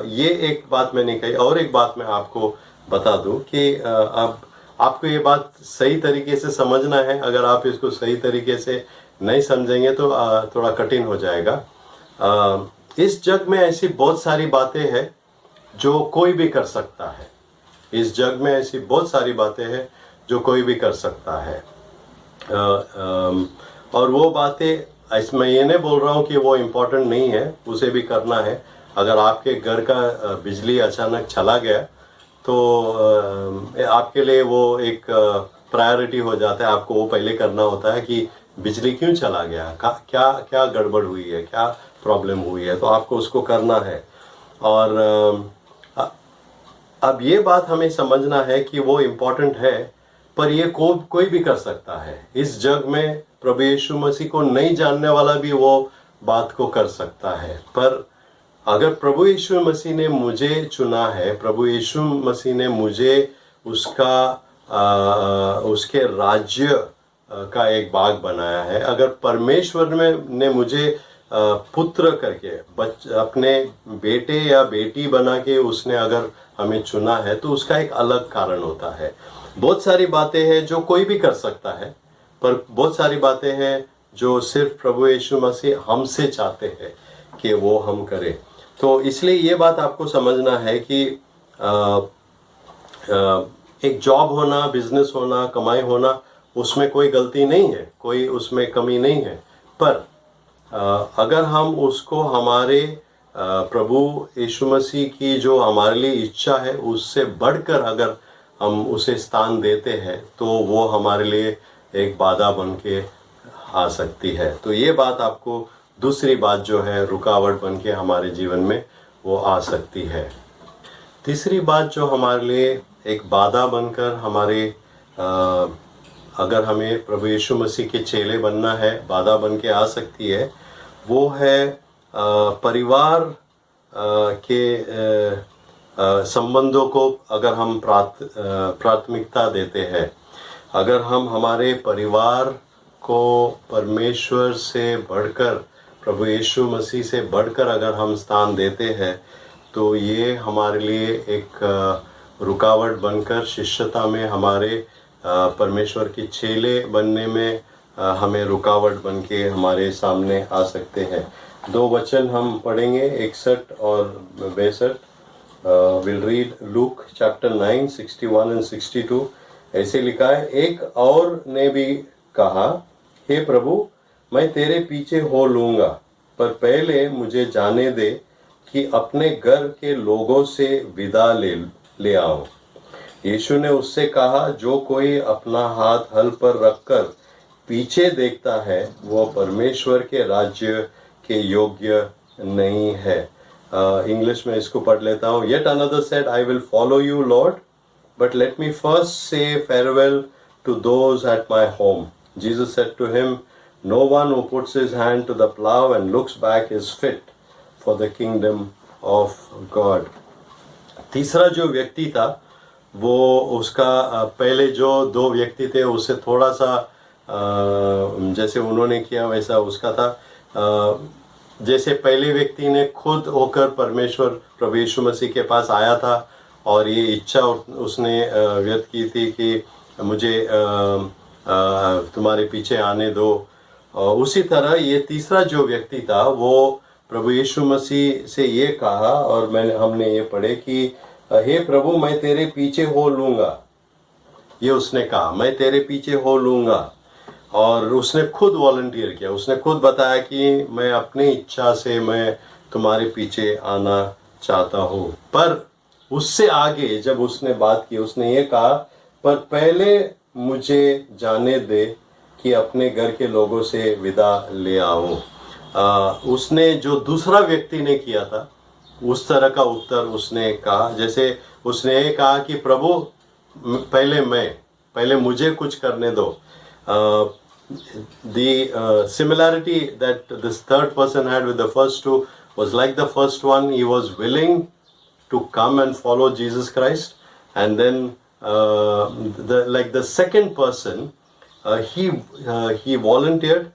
ये एक बात मैंने कही, और एक बात मैं आपको बता दूं कि अब आपको ये बात सही तरीके से समझना है। अगर आप इसको सही तरीके से नहीं समझेंगे तो थोड़ा कठिन हो जाएगा। इस जग में ऐसी बहुत सारी बातें हैं जो कोई भी कर सकता है। इस जग में ऐसी बहुत सारी बातें हैं जो कोई भी कर सकता है। और वो बातें, इसमें ये नहीं बोल रहा हूँ कि वो इम्पोर्टेंट नहीं है, उसे भी करना है। अगर आपके घर का बिजली अचानक चला गया तो आपके लिए वो एक प्रायोरिटी हो जाता है। आपको वो पहले करना होता है कि बिजली क्यों चला गया, क्या क्या गड़बड़ हुई है, क्या प्रॉब्लम हुई है, तो आपको उसको करना है। और अब ये बात हमें समझना है कि वो इम्पोर्टेंट है, पर ये कोई भी कर सकता है। इस जग में प्रभु यीशु मसीह को नहीं जानने वाला भी वो बात को कर सकता है। पर अगर प्रभु यीशु मसीह ने मुझे चुना है, प्रभु यीशु मसीह ने मुझे उसके राज्य का एक भाग बनाया है, अगर परमेश्वर ने मुझे पुत्र करके अपने बेटे या बेटी बना के उसने अगर हमें चुना है तो उसका एक अलग कारण होता है। बहुत सारी बातें हैं जो कोई भी कर सकता है, पर बहुत सारी बातें हैं जो सिर्फ प्रभु यीशु मसीह हमसे चाहते हैं कि वो हम करें। तो इसलिए ये बात आपको समझना है कि एक जॉब होना, बिजनेस होना, कमाई होना, उसमें कोई गलती नहीं है, कोई उसमें कमी नहीं है। पर अगर हम उसको हमारे प्रभु यीशु मसीह की जो हमारे लिए इच्छा है उससे बढ़कर अगर हम उसे स्थान देते हैं तो वो हमारे लिए एक बाधा बन के आ सकती है। तो ये बात आपको, दूसरी बात जो है, रुकावट बन के हमारे जीवन में वो आ सकती है। तीसरी बात जो हमारे लिए एक बाधा बनकर हमारे अगर हमें प्रभु यीशु मसीह के चेले बनना है, बाधा बन के आ सकती है, वो है परिवार के संबंधों को अगर हम प्राथमिकता देते हैं। अगर हम हमारे परिवार को परमेश्वर से बढ़कर, प्रभु यीशु मसीह से बढ़कर अगर हम स्थान देते हैं तो ये हमारे लिए एक रुकावट बनकर शिष्यता में, हमारे परमेश्वर के चेले बनने में हमें रुकावट बन के हमारे सामने आ सकते हैं। दो वचन हम पढ़ेंगे, 61 और 62। Will read look chapter 9 61 and 62। ऐसे लिखा है, एक और ने भी कहा, हे प्रभु, मैं तेरे पीछे हो लूँगा, पर पहले मुझे जाने दे कि अपने घर के लोगों से विदा ले आओ। यीशु ने उससे कहा, जो कोई अपना हाथ हल पर रखकर पीछे देखता है वो परमेश्वर के राज्य के योग्य नहीं है। इंग्लिश में इसको पढ़ लेता हूँ। Yet another said, I will follow you, Lord, but let me first say farewell to those at my home. Jesus said to him, no one who puts his hand to the plow and looks back is fit for the kingdom of God. तीसरा जो व्यक्ति था वो उसका पहले जो दो व्यक्ति थे उससे थोड़ा सा जैसे उन्होंने किया वैसा उसका था। जैसे पहले व्यक्ति ने खुद होकर परमेश्वर प्रभु यीशु मसीह के पास आया था और ये इच्छा उसने व्यक्त की थी कि मुझे तुम्हारे पीछे आने दो, उसी तरह ये तीसरा जो व्यक्ति था वो प्रभु यीशु मसीह से ये कहा, और हमने ये पढ़े कि हे प्रभु मैं तेरे पीछे हो लूँगा। ये उसने कहा, मैं तेरे पीछे हो लूँगा। और उसने खुद वॉलंटियर किया, उसने खुद बताया कि मैं अपनी इच्छा से मैं तुम्हारे पीछे आना चाहता हूँ। पर उससे आगे जब उसने बात की, उसने ये कहा पर पहले मुझे जाने दे कि अपने घर के लोगों से विदा ले आओ। उसने जो दूसरा व्यक्ति ने किया था उस तरह का उत्तर उसने कहा, जैसे उसने ये कहा कि प्रभु पहले मुझे कुछ करने दो। The similarity that this third person had with the first two was like the first one. He was willing to come and follow Jesus Christ, and then the second person, he volunteered,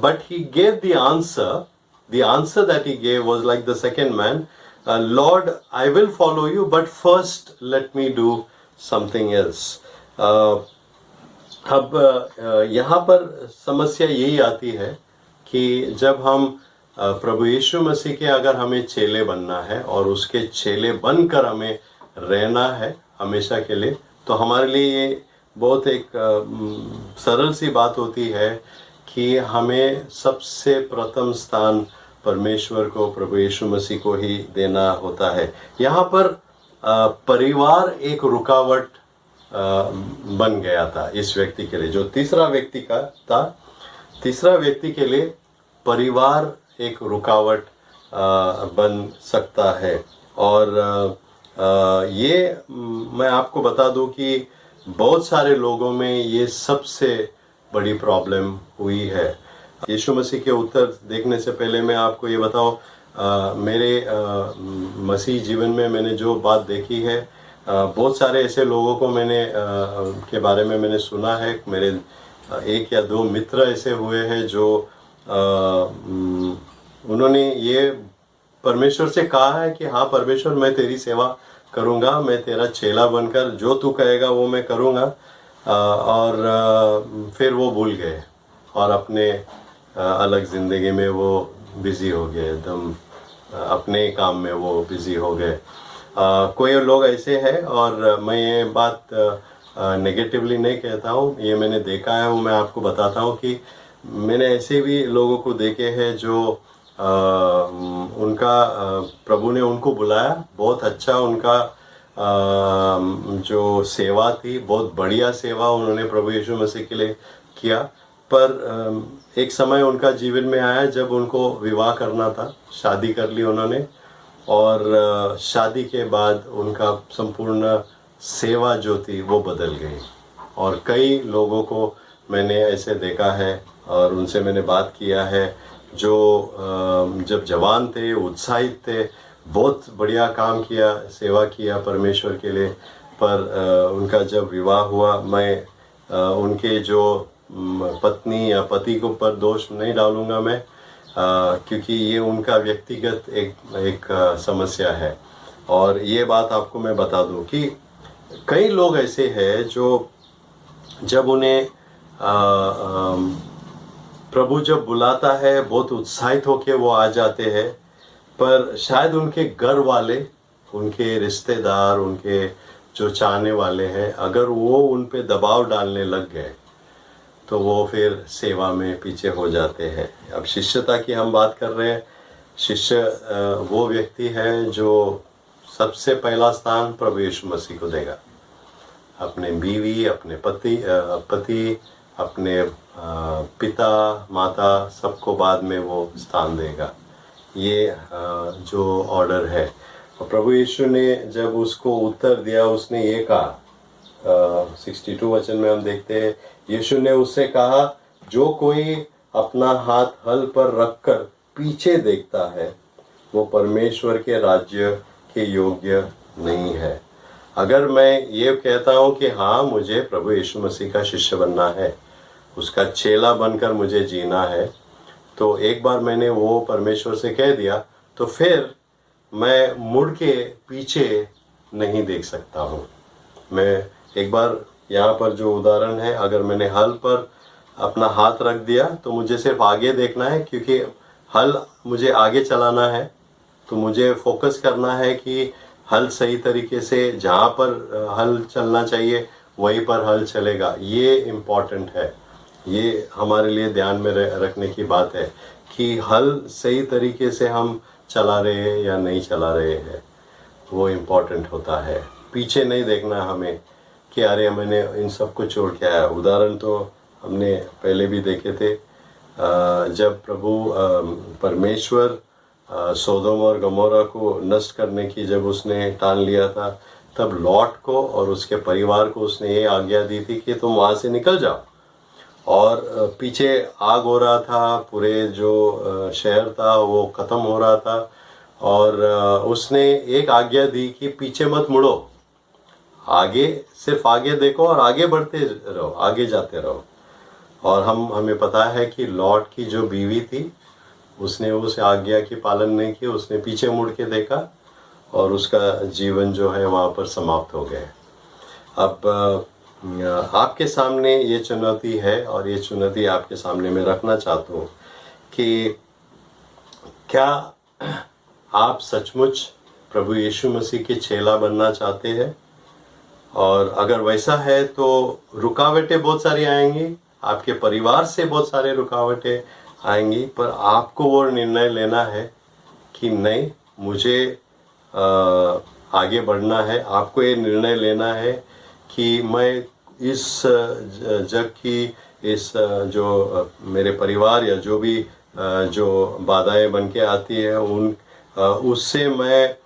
but he gave the answer. The answer that he gave was like the second man, Lord, I will follow you, but first let me do something else. अब यहाँ पर समस्या यही आती है कि जब हम प्रभु यीशु मसीह के अगर हमें चेले बनना है और उसके चेले बनकर हमें रहना है हमेशा के लिए, तो हमारे लिए ये बहुत एक सरल सी बात होती है कि हमें सबसे प्रथम स्थान परमेश्वर को, प्रभु यीशु मसीह को ही देना होता है। यहाँ पर परिवार एक रुकावट बन गया था इस व्यक्ति के लिए, जो तीसरा व्यक्ति का था। तीसरा व्यक्ति के लिए परिवार एक रुकावट बन सकता है। और ये मैं आपको बता दूं कि बहुत सारे लोगों में ये सबसे बड़ी प्रॉब्लम हुई है। यीशु मसीह के उत्तर देखने से पहले मैं आपको ये बताऊं, मेरे मसीह जीवन में मैंने जो बात देखी है, बहुत सारे ऐसे लोगों को के बारे में मैंने सुना है। मेरे एक या दो मित्र ऐसे हुए हैं जो उन्होंने ये परमेश्वर से कहा है कि हाँ परमेश्वर मैं तेरी सेवा करूँगा, मैं तेरा चेला बनकर जो तू कहेगा वो मैं करूँगा, और फिर वो भूल गए और अपने अलग ज़िंदगी में वो बिज़ी हो गए, एकदम अपने काम में वो बिज़ी हो गए। कोई लोग ऐसे हैं, और मैं ये बात नेगेटिवली नहीं कहता हूँ, ये मैंने देखा है, वो मैं आपको बताता हूँ कि मैंने ऐसे भी लोगों को देखे हैं जो उनका प्रभु ने उनको बुलाया, बहुत अच्छा उनका जो सेवा थी, बहुत बढ़िया सेवा उन्होंने प्रभु यीशु मसीह के लिए किया। पर एक समय उनका जीवन में आया जब उनको विवाह करना था, शादी कर ली उन्होंने, और शादी के बाद उनका संपूर्ण सेवा जो थी वो बदल गई। और कई लोगों को मैंने ऐसे देखा है और उनसे मैंने बात किया है जो जब जवान थे, उत्साहित थे, बहुत बढ़िया काम किया, सेवा किया परमेश्वर के लिए, पर उनका जब विवाह हुआ, मैं उनके जो पत्नी या पति के ऊपर दोष नहीं डालूँगा मैं, क्योंकि ये उनका व्यक्तिगत एक समस्या है। और ये बात आपको मैं बता दूं कि कई लोग ऐसे हैं जो जब उन्हें प्रभु जब बुलाता है बहुत उत्साहित होके वो आ जाते हैं, पर शायद उनके घर वाले, उनके रिश्तेदार, उनके जो चाहने वाले हैं, अगर वो उन पे दबाव डालने लग गए तो वो फिर सेवा में पीछे हो जाते हैं। अब शिष्यता की हम बात कर रहे हैं। शिष्य वो व्यक्ति है जो सबसे पहला स्थान प्रभु यीशु मसीह को देगा, अपने बीवी, अपने पति, अपने पिता, माता, सबको बाद में वो स्थान देगा। ये जो ऑर्डर है। और प्रभु यीशु ने जब उसको उत्तर दिया, उसने ये कहा, 62 वचन में हम देखते हैं, यीशु ने उससे कहा, जो कोई अपना हाथ हल पर रखकर पीछे देखता है वो परमेश्वर के राज्य के योग्य नहीं है। अगर मैं ये कहता हूँ कि हाँ मुझे प्रभु यीशु मसीह का शिष्य बनना है, उसका चेला बनकर मुझे जीना है, तो एक बार मैंने वो परमेश्वर से कह दिया तो फिर मैं मुड़ के पीछे नहीं देख सकता हूँ। मैं एक बार यहाँ पर जो उदाहरण है, अगर मैंने हल पर अपना हाथ रख दिया तो मुझे सिर्फ आगे देखना है, क्योंकि हल मुझे आगे चलाना है। तो मुझे फोकस करना है कि हल सही तरीके से, जहाँ पर हल चलना चाहिए वहीं पर हल चलेगा। ये इम्पॉर्टेंट है, ये हमारे लिए ध्यान में रखने की बात है कि हल सही तरीके से हम चला रहे हैं या नहीं चला रहे हैं, वो इम्पॉर्टेंट होता है। पीछे नहीं देखना हमें कि अरे मैंने इन सब को छोड़ के आया। उदाहरण तो हमने पहले भी देखे थे, जब प्रभु परमेश्वर सोदोम और गमोरा को नष्ट करने की जब उसने ठान लिया था, तब लॉट को और उसके परिवार को उसने ये आज्ञा दी थी कि तुम वहाँ से निकल जाओ। और पीछे आग हो रहा था, पूरे जो शहर था वो ख़त्म हो रहा था, और उसने एक आज्ञा दी कि पीछे मत मुड़ो, आगे, सिर्फ आगे देखो और आगे बढ़ते रहो, आगे जाते रहो। और हमें पता है कि लॉट की जो बीवी थी उसने उस आज्ञा की पालन नहीं की, उसने पीछे मुड़ के देखा और उसका जीवन जो है वहाँ पर समाप्त हो गया। अब आपके सामने ये चुनौती है, और ये चुनौती आपके सामने मैं रखना चाहता हूँ कि क्या आप सचमुच प्रभु यीशु मसीह के चेला बनना चाहते हैं? और अगर वैसा है तो रुकावटें बहुत सारी आएंगी, आपके परिवार से बहुत सारे रुकावटें आएंगी, पर आपको वो निर्णय लेना है कि नहीं, मुझे आगे बढ़ना है। आपको ये निर्णय लेना है कि मैं इस जग की, इस जो मेरे परिवार या जो भी जो बाधाएं बन के आती है उन उससे मैं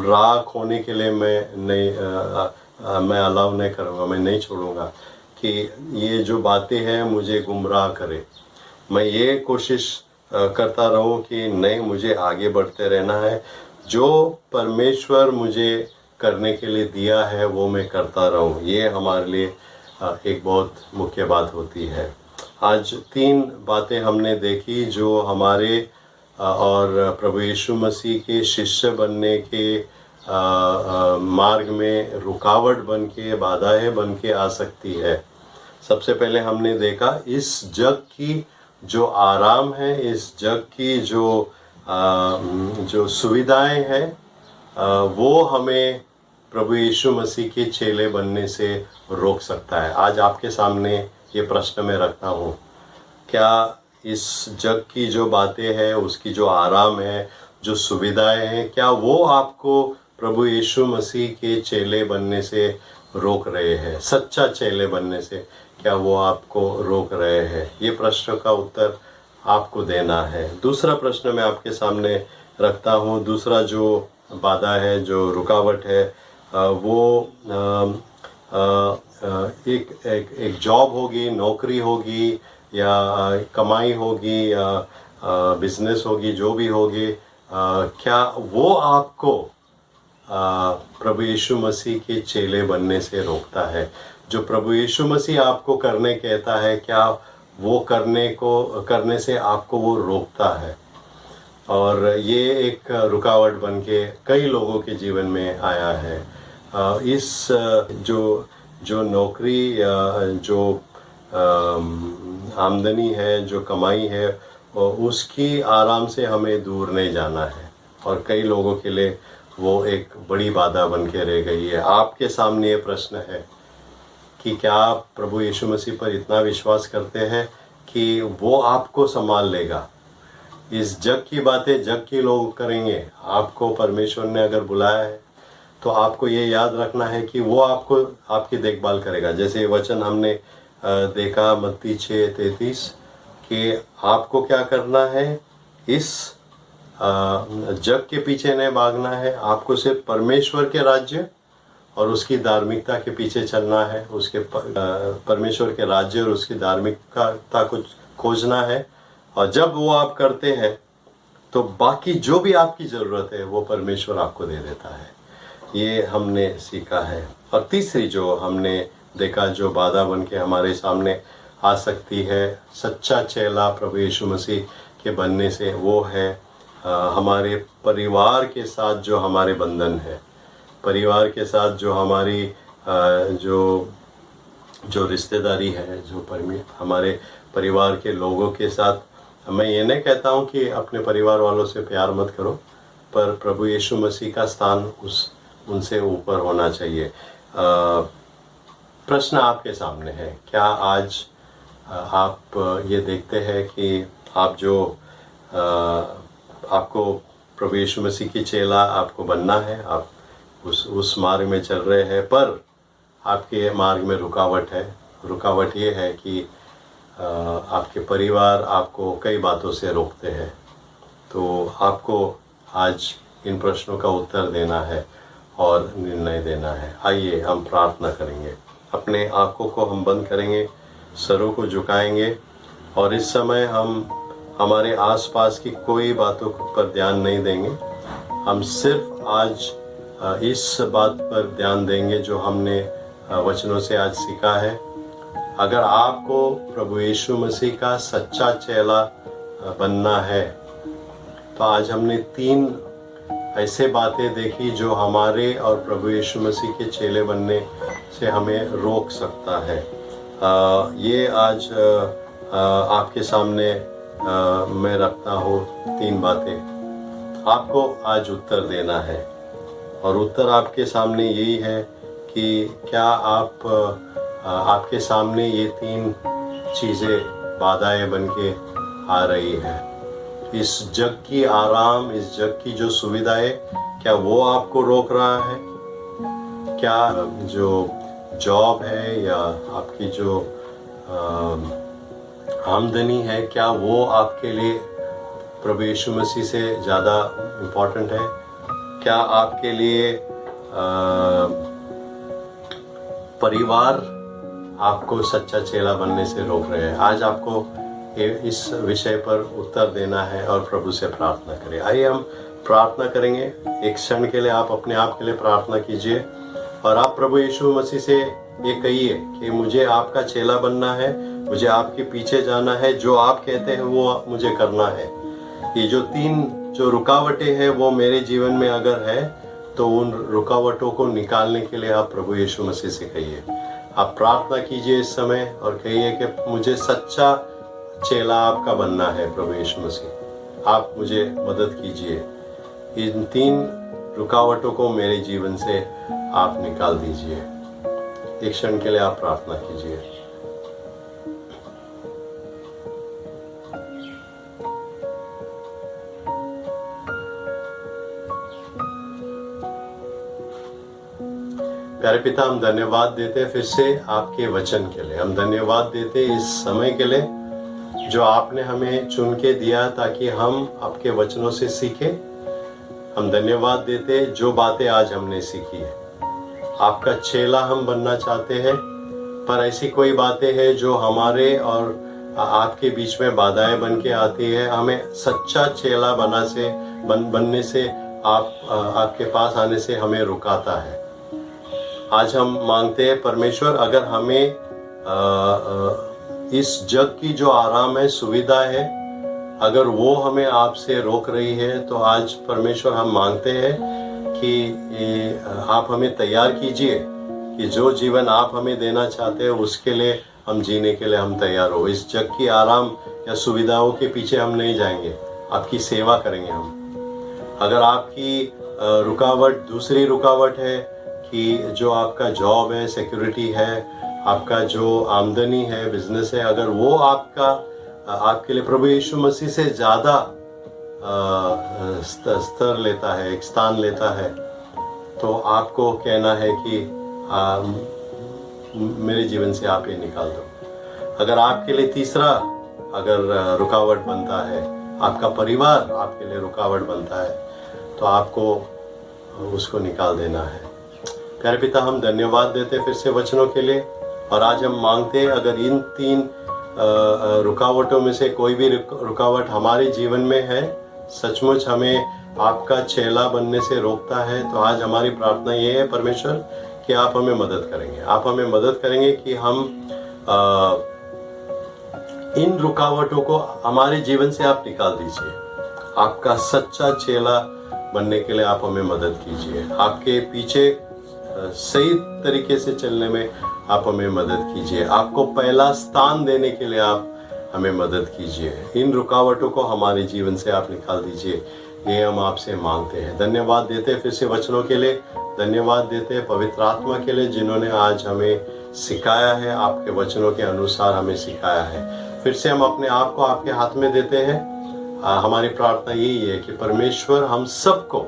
राख होने के लिए मैं अलाउ नहीं करूँगा, मैं नहीं छोड़ूंगा कि ये जो बातें हैं मुझे गुमराह करे। मैं ये कोशिश करता रहूं कि नहीं, मुझे आगे बढ़ते रहना है, जो परमेश्वर मुझे करने के लिए दिया है वो मैं करता रहूं। ये हमारे लिए एक बहुत मुख्य बात होती है। आज 3 बातें हमने देखी जो हमारे और प्रभु यीशु मसीह के शिष्य बनने के मार्ग में रुकावट बन के, बाधाएं बन के आ सकती है। सबसे पहले हमने देखा इस जग की जो आराम है, इस जग की जो सुविधाएं हैं, वो हमें प्रभु यीशु मसीह के चेले बनने से रोक सकता है। आज आपके सामने ये प्रश्न मैं रखता हूँ, क्या इस जग की जो बातें हैं, उसकी जो आराम है, जो सुविधाएं हैं, क्या वो आपको प्रभु यीशु मसीह के चेले बनने से रोक रहे हैं? सच्चा चेले बनने से क्या वो आपको रोक रहे हैं? ये प्रश्न का उत्तर आपको देना है। दूसरा प्रश्न मैं आपके सामने रखता हूँ। दूसरा जो बाधा है, जो रुकावट है, वो एक जॉब होगी, नौकरी होगी, या कमाई होगी, या बिजनेस होगी, जो भी होगी, क्या वो आपको प्रभु यीशु मसीह के चेले बनने से रोकता है? जो प्रभु यीशु मसीह आपको करने कहता है, क्या वो करने से आपको वो रोकता है? और ये एक रुकावट बन के कई लोगों के जीवन में आया है। इस जो नौकरी या जो आमदनी है, जो कमाई है, उसकी आराम से हमें दूर नहीं जाना है, और कई लोगों के लिए वो एक बड़ी बाधा बन के रह गई है। आपके सामने ये प्रश्न है कि क्या आप प्रभु यीशु मसीह पर इतना विश्वास करते हैं कि वो आपको संभाल लेगा? इस जग की बातें जग के लोग करेंगे, आपको परमेश्वर ने अगर बुलाया है तो आपको ये याद रखना है कि वो आपकी देखभाल करेगा। जैसे वचन हमने देखा मत्ती 6:33 कि आपको क्या करना है, इस जग के पीछे नहीं भागना है, आपको सिर्फ परमेश्वर के राज्य और उसकी धार्मिकता के पीछे चलना है। उसके परमेश्वर के राज्य और उसकी धार्मिकता को खोजना है, और जब वो आप करते हैं तो बाकी जो भी आपकी ज़रूरत है वो परमेश्वर आपको दे देता है। ये हमने सीखा है। और तीसरी जो हमने देखा, जो बाधा बन के हमारे सामने आ सकती है सच्चा चेला प्रभु यीशु मसीह के बनने से, वो है हमारे परिवार के साथ जो हमारे बंधन है, परिवार के साथ जो हमारी जो रिश्तेदारी है, जो हमारे परिवार के लोगों के साथ। मैं ये नहीं कहता हूँ कि अपने परिवार वालों से प्यार मत करो, पर प्रभु यीशु मसीह का स्थान उनसे ऊपर होना चाहिए। प्रश्न आपके सामने है, क्या आज आप ये देखते हैं कि आप जो आपको प्रभु यीशु मसीह की चेला आपको बनना है, आप उस मार्ग में चल रहे हैं, पर आपके मार्ग में रुकावट है। रुकावट ये है कि आपके परिवार आपको कई बातों से रोकते हैं। तो आपको आज इन प्रश्नों का उत्तर देना है और निर्णय देना है। आइए हम प्रार्थना करेंगे, अपने आँखों को हम बंद करेंगे, सरों को झुकाएंगे और इस समय हम हमारे आसपास की कोई बातों पर ध्यान नहीं देंगे। हम सिर्फ आज इस बात पर ध्यान देंगे जो हमने वचनों से आज सीखा है। अगर आपको प्रभु यीशु मसीह का सच्चा चेला बनना है तो आज हमने 3 ऐसे बातें देखी जो हमारे और प्रभु यीशु मसीह के चेले बनने से हमें रोक सकता है। ये आज आपके सामने मैं रखता हूँ 3 बातें। आपको आज उत्तर देना है और उत्तर आपके सामने यही है कि क्या आपके सामने ये 3 चीज़ें बाधाएं बन के आ रही है। इस जग की आराम, इस जग की जो सुविधाएं, क्या वो आपको रोक रहा है? क्या जो जॉब है या आपकी जो आमदनी है, क्या वो आपके लिए प्रभु यीशु मसीह से ज़्यादा इम्पोर्टेंट है? क्या आपके लिए परिवार आपको सच्चा चेला बनने से रोक रहे हैं? आज आपको इस विषय पर उत्तर देना है और प्रभु से प्रार्थना करें। आइए हम प्रार्थना करेंगे। एक क्षण के लिए आप अपने आप के लिए प्रार्थना कीजिए और आप प्रभु यीशु मसीह से ये कहिए कि मुझे आपका चेला बनना है, मुझे आपके पीछे जाना है, जो आप कहते हैं वो मुझे करना है। ये जो 3 जो रुकावटें हैं वो मेरे जीवन में अगर है तो उन रुकावटों को निकालने के लिए आप प्रभु यीशु मसीह से कहिए। आप प्रार्थना कीजिए इस समय और कहिए कि मुझे सच्चा चेला आपका बनना है प्रभु यीशु मसीह, आप मुझे मदद कीजिए। इन 3 रुकावटों को मेरे जीवन से आप निकाल दीजिए। एक क्षण के लिए आप प्रार्थना कीजिए। प्यारे पिता, हम धन्यवाद देते फिर से आपके वचन के लिए। हम धन्यवाद देते इस समय के लिए जो आपने हमें चुन के दिया ताकि हम आपके वचनों से सीखें। हम धन्यवाद देते जो बातें आज हमने सीखी है। आपका चेला हम बनना चाहते हैं, पर ऐसी कोई बातें हैं जो हमारे और आपके बीच में बाधाएं बन के आती है। हमें सच्चा चेला बनने से आपके पास आने से हमें रुकाता है। आज हम मांगते हैं परमेश्वर, अगर हमें इस जग की जो आराम है, सुविधा है, अगर वो हमें आपसे रोक रही है तो आज परमेश्वर हम मांगते हैं कि आप हमें तैयार कीजिए कि जो जीवन आप हमें देना चाहते हैं उसके लिए हम जीने के लिए हम तैयार हो। इस जग की आराम या सुविधाओं के पीछे हम नहीं जाएंगे, आपकी सेवा करेंगे हम। अगर आपकी रुकावट दूसरी रुकावट है कि जो आपका जॉब है, सिक्योरिटी है, आपका जो आमदनी है, बिजनेस है, अगर वो आपके लिए प्रभु यीशु मसीह से ज़्यादा स्तर लेता है, एक स्थान लेता है, तो आपको कहना है कि मेरे जीवन से आप ये निकाल दो। अगर आपके लिए तीसरा अगर रुकावट बनता है, आपका परिवार आपके लिए रुकावट बनता है, तो आपको उसको निकाल देना है। प्यारे पिता, हम धन्यवाद देते फिर से वचनों के लिए और आज हम मांगते हैं अगर इन 3 रुकावटों में से कोई भी रुकावट हमारे जीवन में है, सचमुच हमें आपका चेला बनने से रोकता है, तो आज हमारी प्रार्थना ये है परमेश्वर कि आप हमें मदद करेंगे। आप हमें मदद करेंगे कि हम इन रुकावटों को हमारे जीवन से आप निकाल दीजिए। आपका सच्चा चेला बनने के लिए आप हमें मदद कीजिए। आपके पीछे सही तरीके से चलने में आप हमें मदद कीजिए। आपको पहला स्थान देने के लिए आप हमें मदद कीजिए। इन रुकावटों को हमारे जीवन से आप निकाल दीजिए, ये हम आपसे मांगते हैं। धन्यवाद देते हैं फिर से वचनों के लिए, धन्यवाद देते हैं पवित्र आत्मा के लिए जिन्होंने आज हमें सिखाया है, आपके वचनों के अनुसार हमें सिखाया है। फिर से हम अपने आप को आपके हाथ में देते हैं। हमारी प्रार्थना यही है कि परमेश्वर हम सबको,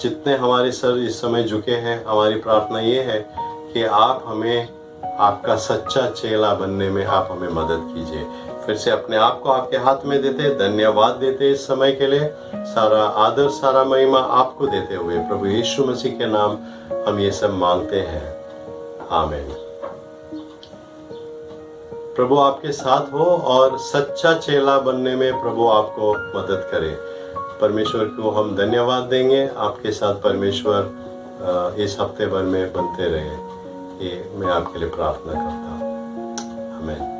जितने हमारे सर इस समय झुके हैं, हमारी प्रार्थना ये है कि आप हमें आपका सच्चा चेला बनने में आप हमें मदद कीजिए। फिर से अपने आप को आपके हाथ में देते, धन्यवाद देते इस समय के लिए। सारा आदर, सारा महिमा आपको देते हुए प्रभु यीशु मसीह के नाम हम ये सब मांगते हैं, आमीन। प्रभु आपके साथ हो और सच्चा चेला बनने में प्रभु आपको मदद करे। परमेश्वर को हम धन्यवाद देंगे। आपके साथ परमेश्वर इस हफ्ते भर में बनते रहे, ये मैं आपके लिए प्रार्थना करता हूँ, आमीन।